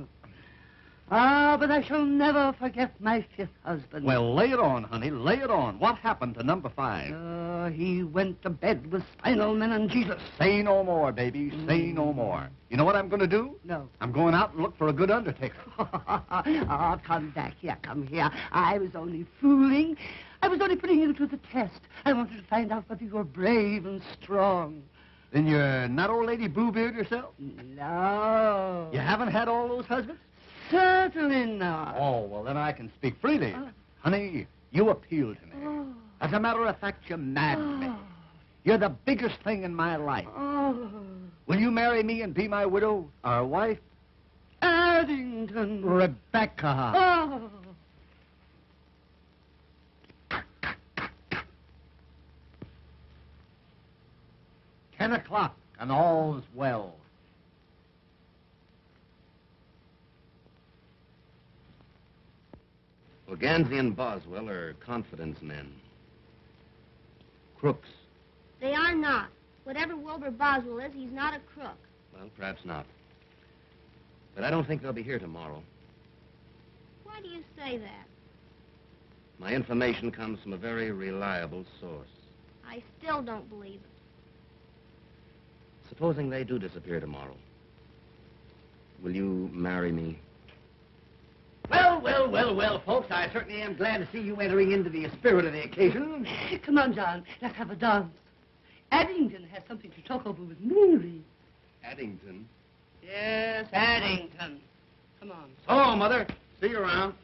Ah, but I shall never forget my fifth husband. Well, lay it on, honey. Lay it on. What happened to number 5? He went to bed with spinal meningitis. Say no more, baby. Say no more. You know what I'm going to do? No. I'm going out and look for a good undertaker. Oh, come back here, come here. I was only fooling. I was only putting you to the test. I wanted to find out whether you were brave and strong. Then you're not old lady Bluebeard yourself? No. You haven't had all those husbands? Certainly not. Oh, well, then I can speak freely. Honey, you appeal to me. Oh. As a matter of fact, you're mad to me. You're the biggest thing in my life. Oh. Will you marry me and be my widow, our wife? Addington. Rebecca. Oh. 10 o'clock, and all's well. Well, Ganzy and Boswell are confidence men. Crooks. They are not. Whatever Wilbur Boswell is, he's not a crook. Well, perhaps not. But I don't think they'll be here tomorrow. Why do you say that? My information comes from a very reliable source. I still don't believe it. Supposing they do disappear tomorrow, will you marry me? Well, folks, I certainly am glad to see you entering into the spirit of the occasion. Come on, John. Let's have a dance. Addington has something to talk over with Mary. Addington? Yes, Addington. Come on. So, Mother, see you around.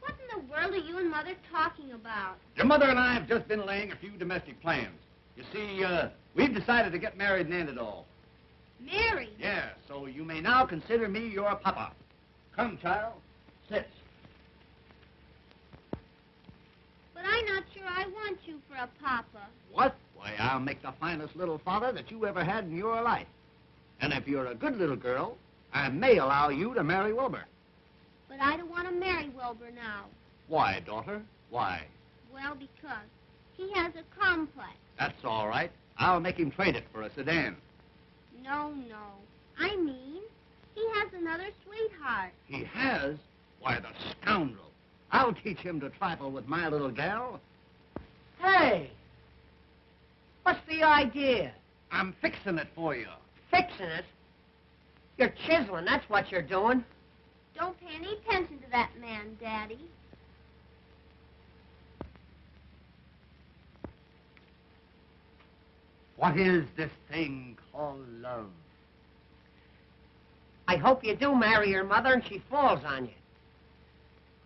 What in the world are you and Mother talking about? Your mother and I have just been laying a few domestic plans. You see, we've decided to get married and end it all. Mary? Yeah, so you may now consider me your papa. Come, child. Sit. But I'm not sure I want you for a papa. What? Why, I'll make the finest little father that you ever had in your life. And if you're a good little girl, I may allow you to marry Wilbur. But I don't want to marry Wilbur now. Why, daughter? Why? Well, because he has a complex. That's all right. I'll make him trade it for a sedan. No. I mean, he has another sweetheart. He has? Why, the scoundrel. I'll teach him to trifle with my little gal. Hey! What's the idea? I'm fixing it for you. Fixing it? You're chiseling, that's what you're doing. Don't pay any attention to that man, Daddy. What is this thing called love? I hope you do marry your mother and she falls on you.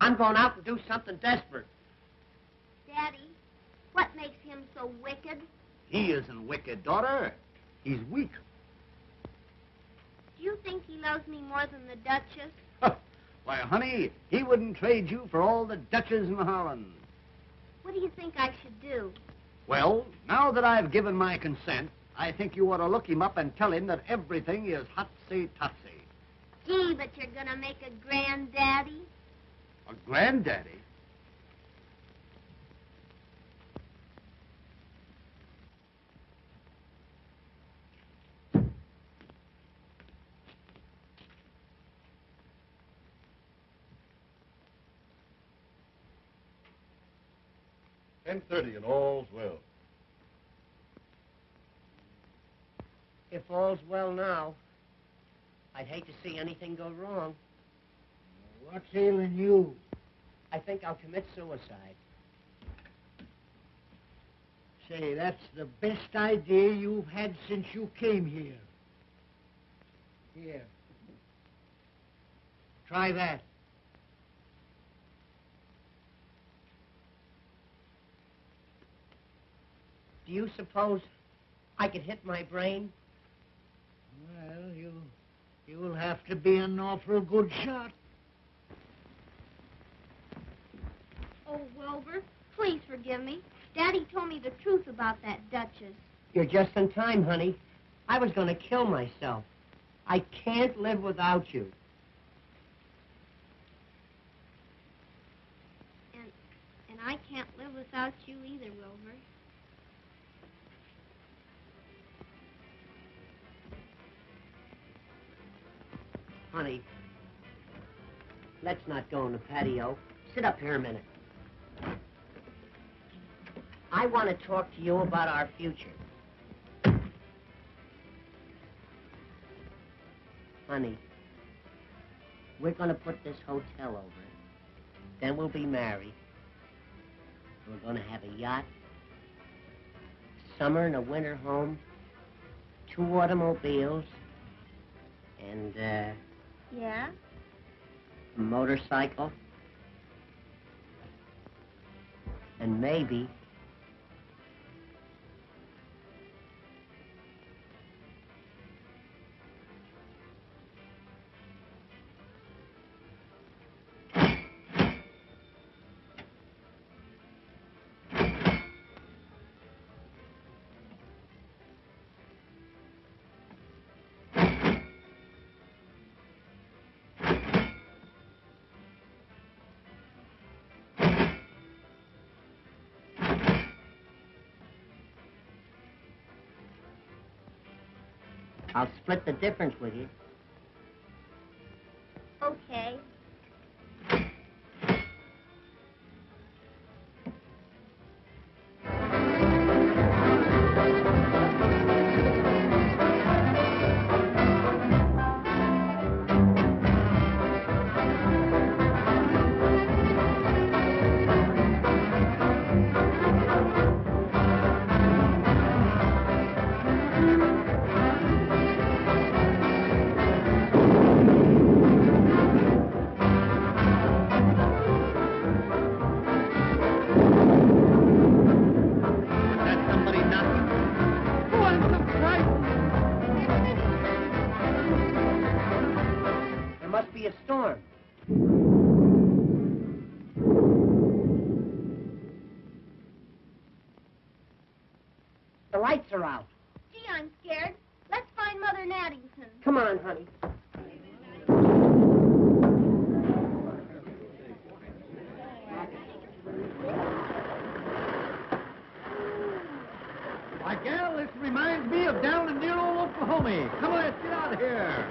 I'm going out and do something desperate. Daddy, what makes him so wicked? He isn't wicked, daughter. He's weak. Do you think he loves me more than the Duchess? Why, honey, he wouldn't trade you for all the Dutches in Holland. What do you think I should do? Well, now that I've given my consent, I think you ought to look him up and tell him that everything is hotsy-totsy. Gee, but you're gonna make a granddaddy? A granddaddy? $10:30 and all's well. If all's well now, I'd hate to see anything go wrong. What's ailing you? I think I'll commit suicide. Say, that's the best idea you've had since you came here. Here. Try that. Do you suppose I could hit my brain? Well, you'll have to be an awful good shot. Oh, Wilbur, please forgive me. Daddy told me the truth about that Duchess. You're just in time, honey. I was going to kill myself. I can't live without you. And I can't live without you either, Wilbur. Honey, let's not go in the patio. Sit up here a minute. I want to talk to you about our future. Honey, we're going to put this hotel over. Then we'll be married. We're going to have a yacht, summer and a winter home, 2 automobiles, and, Yeah? a motorcycle, and maybe I'll split the difference with you. Okay. Be a storm. The lights are out. Gee, I'm scared. Let's find Mother and Addington. Come on, honey. Why, gal, this reminds me of down in dear old Oklahoma. Come on, let's get out of here.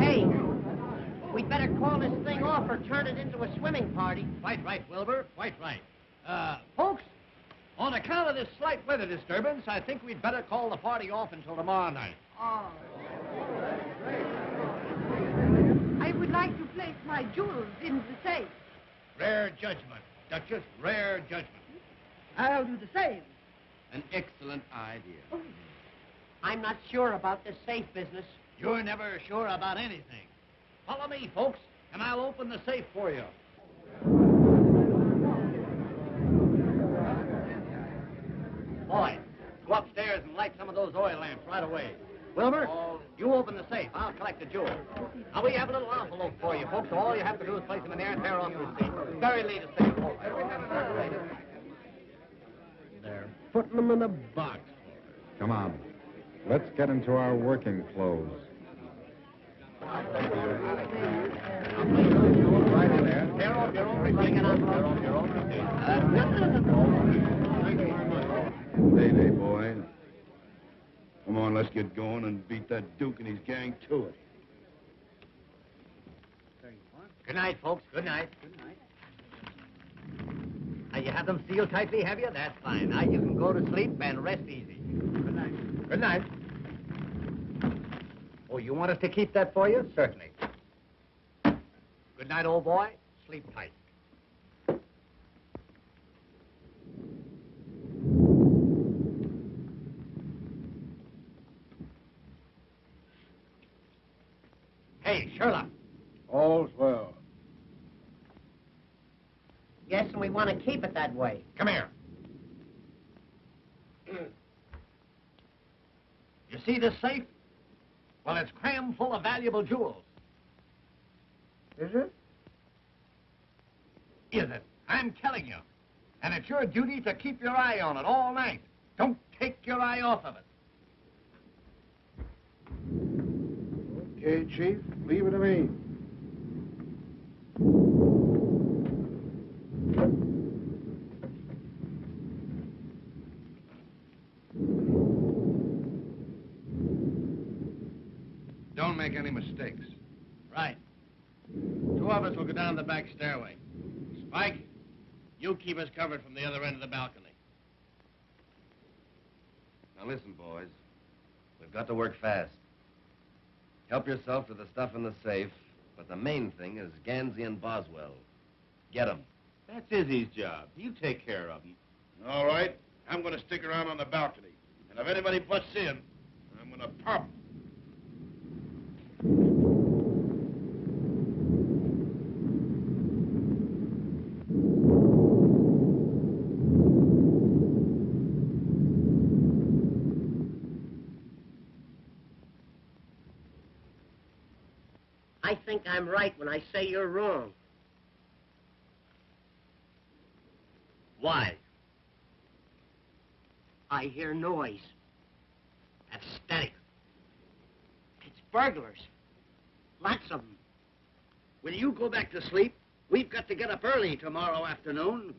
Hey, we'd better call this thing off or turn it into a swimming party. Quite right, Wilbur. Quite right. Folks, on account of this slight weather disturbance, I think we'd better call the party off until tomorrow night. Oh. I would like to place my jewels in the safe. Rare judgment, Duchess, rare judgment. I'll do the same. An excellent idea. I'm not sure about this safe business. You're never sure about anything. Follow me, folks, and I'll open the safe for you. Boy, go upstairs and light some of those oil lamps right away. Wilbur, you open the safe. I'll collect the jewels. Now, we have a little envelope for you, folks, so all you have to do is place them in there and tear off the receipt. Very late to say. They're putting them in a box. Come on. Let's get into our working clothes. Right in there. Tear off your own receipt. Tear off your own receipt. Day, boy. Come on, let's get going and beat that Duke and his gang to it. Good night, folks. Good night. Now, you have them sealed tightly, have you? That's fine. Now, you can go to sleep and rest easy. Good night. Good night. Oh, you want us to keep that for you? Certainly. Good night, old boy. Sleep tight. Hey, Sherlock. want to keep it that way. Come here. You see this safe? Well, it's crammed full of valuable jewels. Is it? Is it? I'm telling you. And it's your duty to keep your eye on it all night. Don't take your eye off of it. Okay, Chief. Leave it to me. Don't make any mistakes. Right. Two of us will go down the back stairway. Spike, you keep us covered from the other end of the balcony. Now listen, boys. We've got to work fast. Help yourself to the stuff in the safe, but the main thing is Ganzy and Boswell. Get them. That's Izzy's job. You take care of him. All right. I'm going to stick around on the balcony. And if anybody butts in, I'm going to pop 'em. I think I'm right when I say you're wrong. Why? I hear noise. That's static. It's burglars. Lots of them. Will you go back to sleep? We've got to get up early tomorrow afternoon.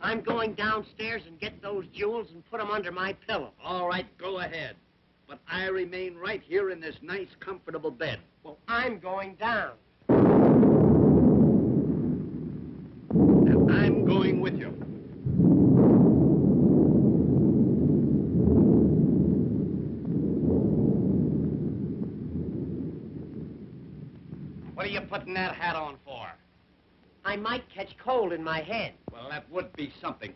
I'm going downstairs and get those jewels and put them under my pillow. All right, go ahead. But I remain right here in this nice, comfortable bed. Well, I'm going down. And I'm going with you. What are you putting that hat on for? I might catch cold in my head. Well, that would be something.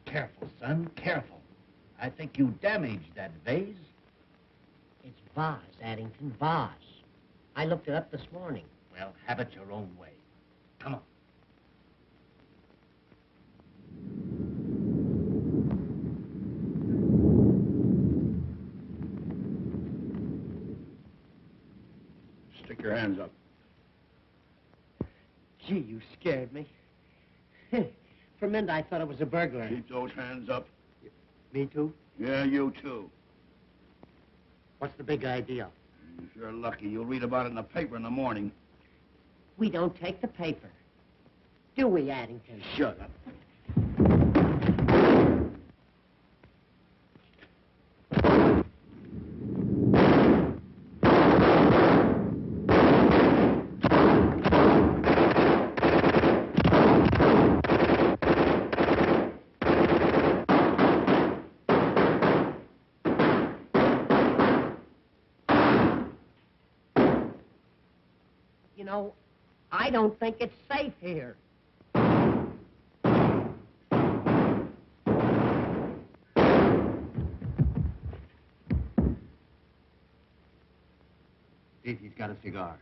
Careful, son, careful. I think you damaged that vase. It's vase, Addington, vase. I looked it up this morning. Well, have it your own way. Come on. Stick your hands up. Gee, you scared me. For a minute, I thought it was a burglar. Keep those hands up. Me too? Yeah, you too. What's the big idea? If you're lucky, you'll read about it in the paper in the morning. We don't take the paper. Do we, Addington? Shut up. You know, I don't think it's safe here. See if he's got a cigar.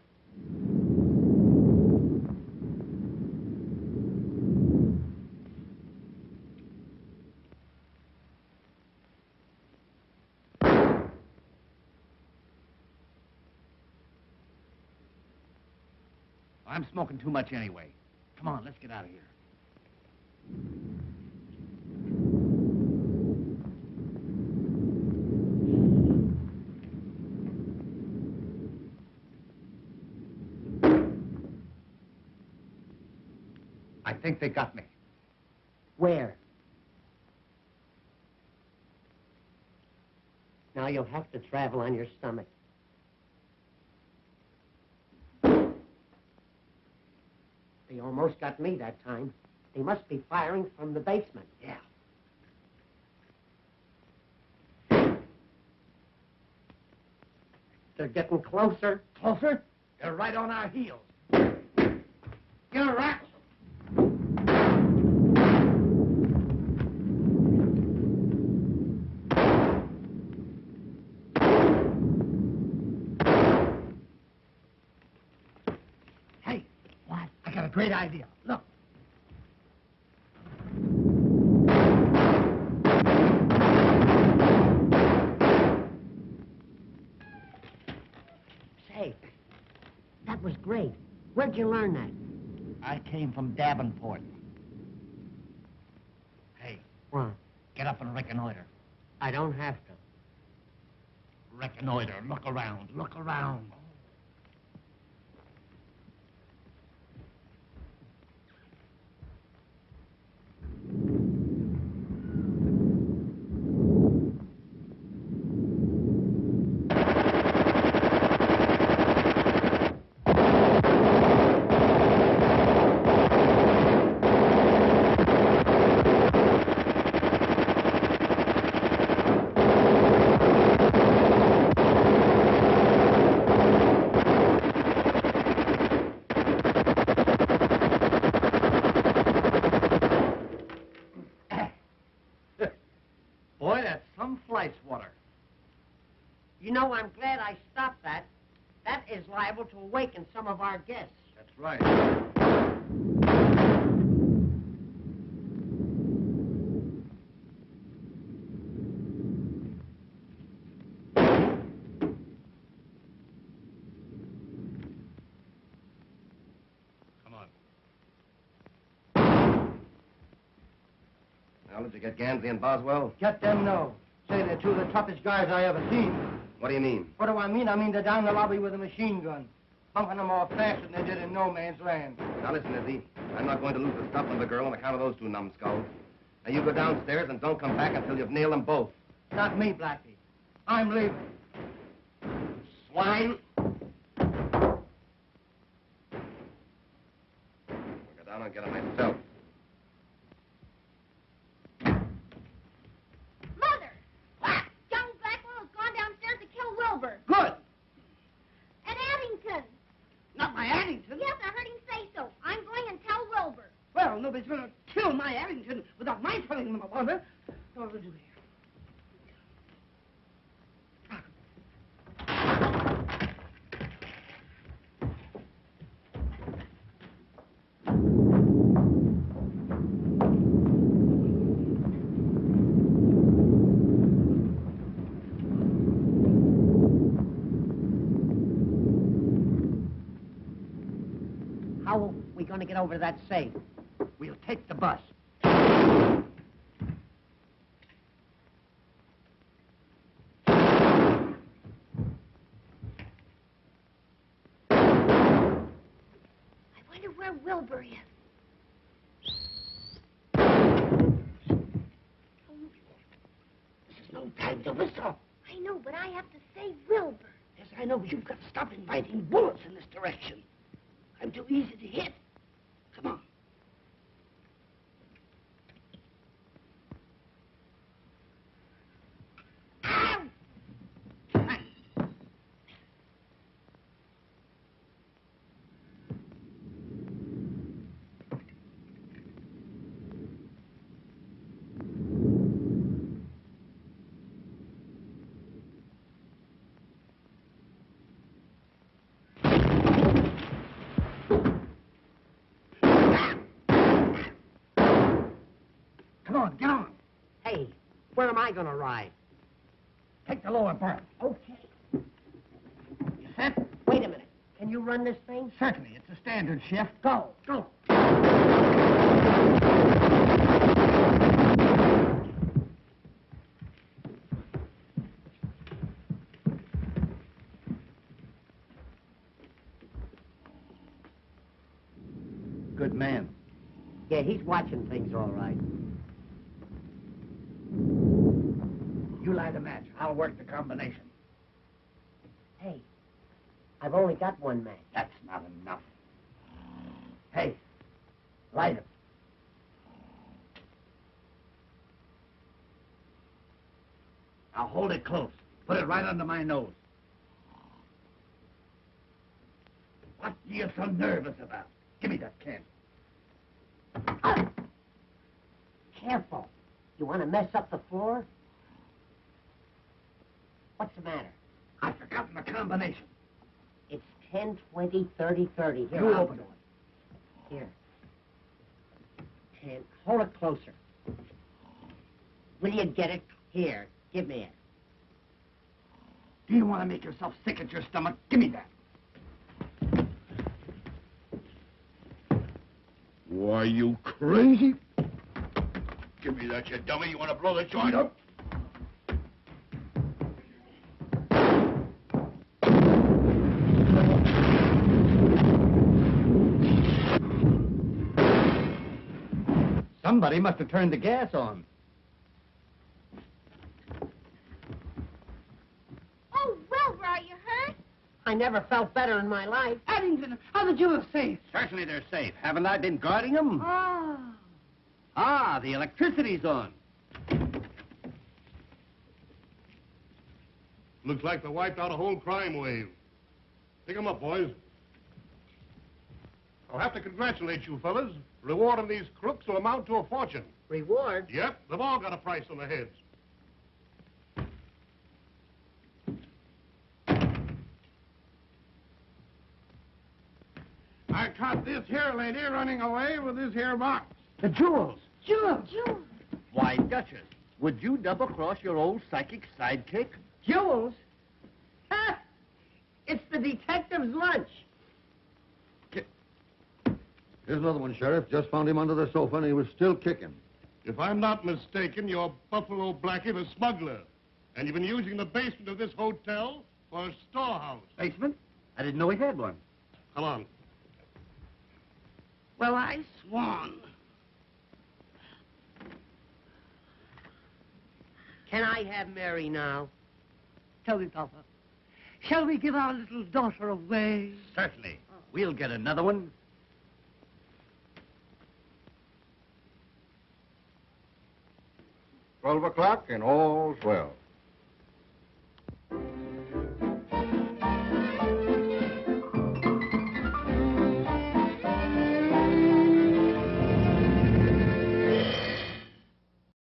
I'm smoking too much anyway. Come on, let's get out of here. I think they got me. Where? Now you'll have to travel on your stomach. They almost got me that time. They must be firing from the basement. Yeah. They're getting closer. Closer? They're right on our heels. Get a rat. Hey, what? I got a great idea. Look. Say, that was great. Where'd you learn that? I came from Davenport. Hey, What? get up and reconnoiter. I don't have to. Reconnoiter. Look around. Look around. Boy, that's some flight swatter. You know, I'm glad I stopped that. That is liable to awaken some of our guests. That's right. Come on. Now, did you get Ganzy and Boswell? Get them, no. Say, they're two of the toughest guys I ever seen. What do you mean? What do I mean? I mean they're down the lobby with a machine gun. Pumping them off faster than they did in no man's land. Now, listen, Izzy. I'm not going to lose the stuff and the girl on account of those two numbskulls. Now, you go downstairs and don't come back until you've nailed them both. Not me, Blackie. I'm leaving. Swine! We'll go down and get them myself. Mother! John Blackwell has gone downstairs to kill Wilbur. Good. At Addington. Not my Addington. Yes, I heard him say so. I'm going and tell Wilbur. Well, nobody's going to kill my Addington without my telling them about it. What will do here? How are we going to get over to that safe? We'll take the bus. I wonder where Wilbur is. This is no time to whistle. I know, but I have to save Wilbur. Yes, I know, but you've got to stop inviting bullets in this direction. I'm too easy to hit. Come on. Ow! Come on, get on. Hey, where am I going to ride? Take the lower berth. Okay. You set? Wait a minute. Can you run this thing? Certainly. It's a standard shift. Go. Go. Good man. Yeah, he's watching things all right. You light a match. I'll work the combination. Hey, I've only got one match. That's not enough. Hey, light it. Now hold it close. Put it right under my nose. What are you so nervous about? Give me that can. Careful. You want to mess up the floor? What's the matter? I've forgotten the combination. It's 10, 20, 30, 30. Here, You I'll open do it. Here. 10. Hold it closer. Will you get it? Here. Give me it. Do you want to make yourself sick at your stomach? Give me that. Why, you crazy? Give me that, you dummy. You want to blow the joint up? Somebody must have turned the gas on. Oh, Wilbur, are you hurt? I never felt better in my life. Addington, how did you have safe? Certainly they're safe. Haven't I been guarding them? Ah. Ah, the electricity's on. Looks like they wiped out a whole crime wave. Pick 'em up, boys. I'll have to congratulate you fellas. Reward on these crooks will amount to a fortune. Reward? Yep, they've all got a price on their heads. I caught this here lady running away with this here box. The jewels. Jewels. Why, Duchess, would you double-cross your old psychic sidekick? Jewels? Ha! It's the detective's lunch. Here's another one, Sheriff. Just found him under the sofa, and he was still kicking. If I'm not mistaken, you're Buffalo Blackie, the smuggler. And you've been using the basement of this hotel for a storehouse. Basement? I didn't know he had one. Come on. Well, I swan. Can I have Mary now? Tell me, Papa. Shall we give our little daughter away? Certainly. We'll get another one. $12 o'clock and all's well.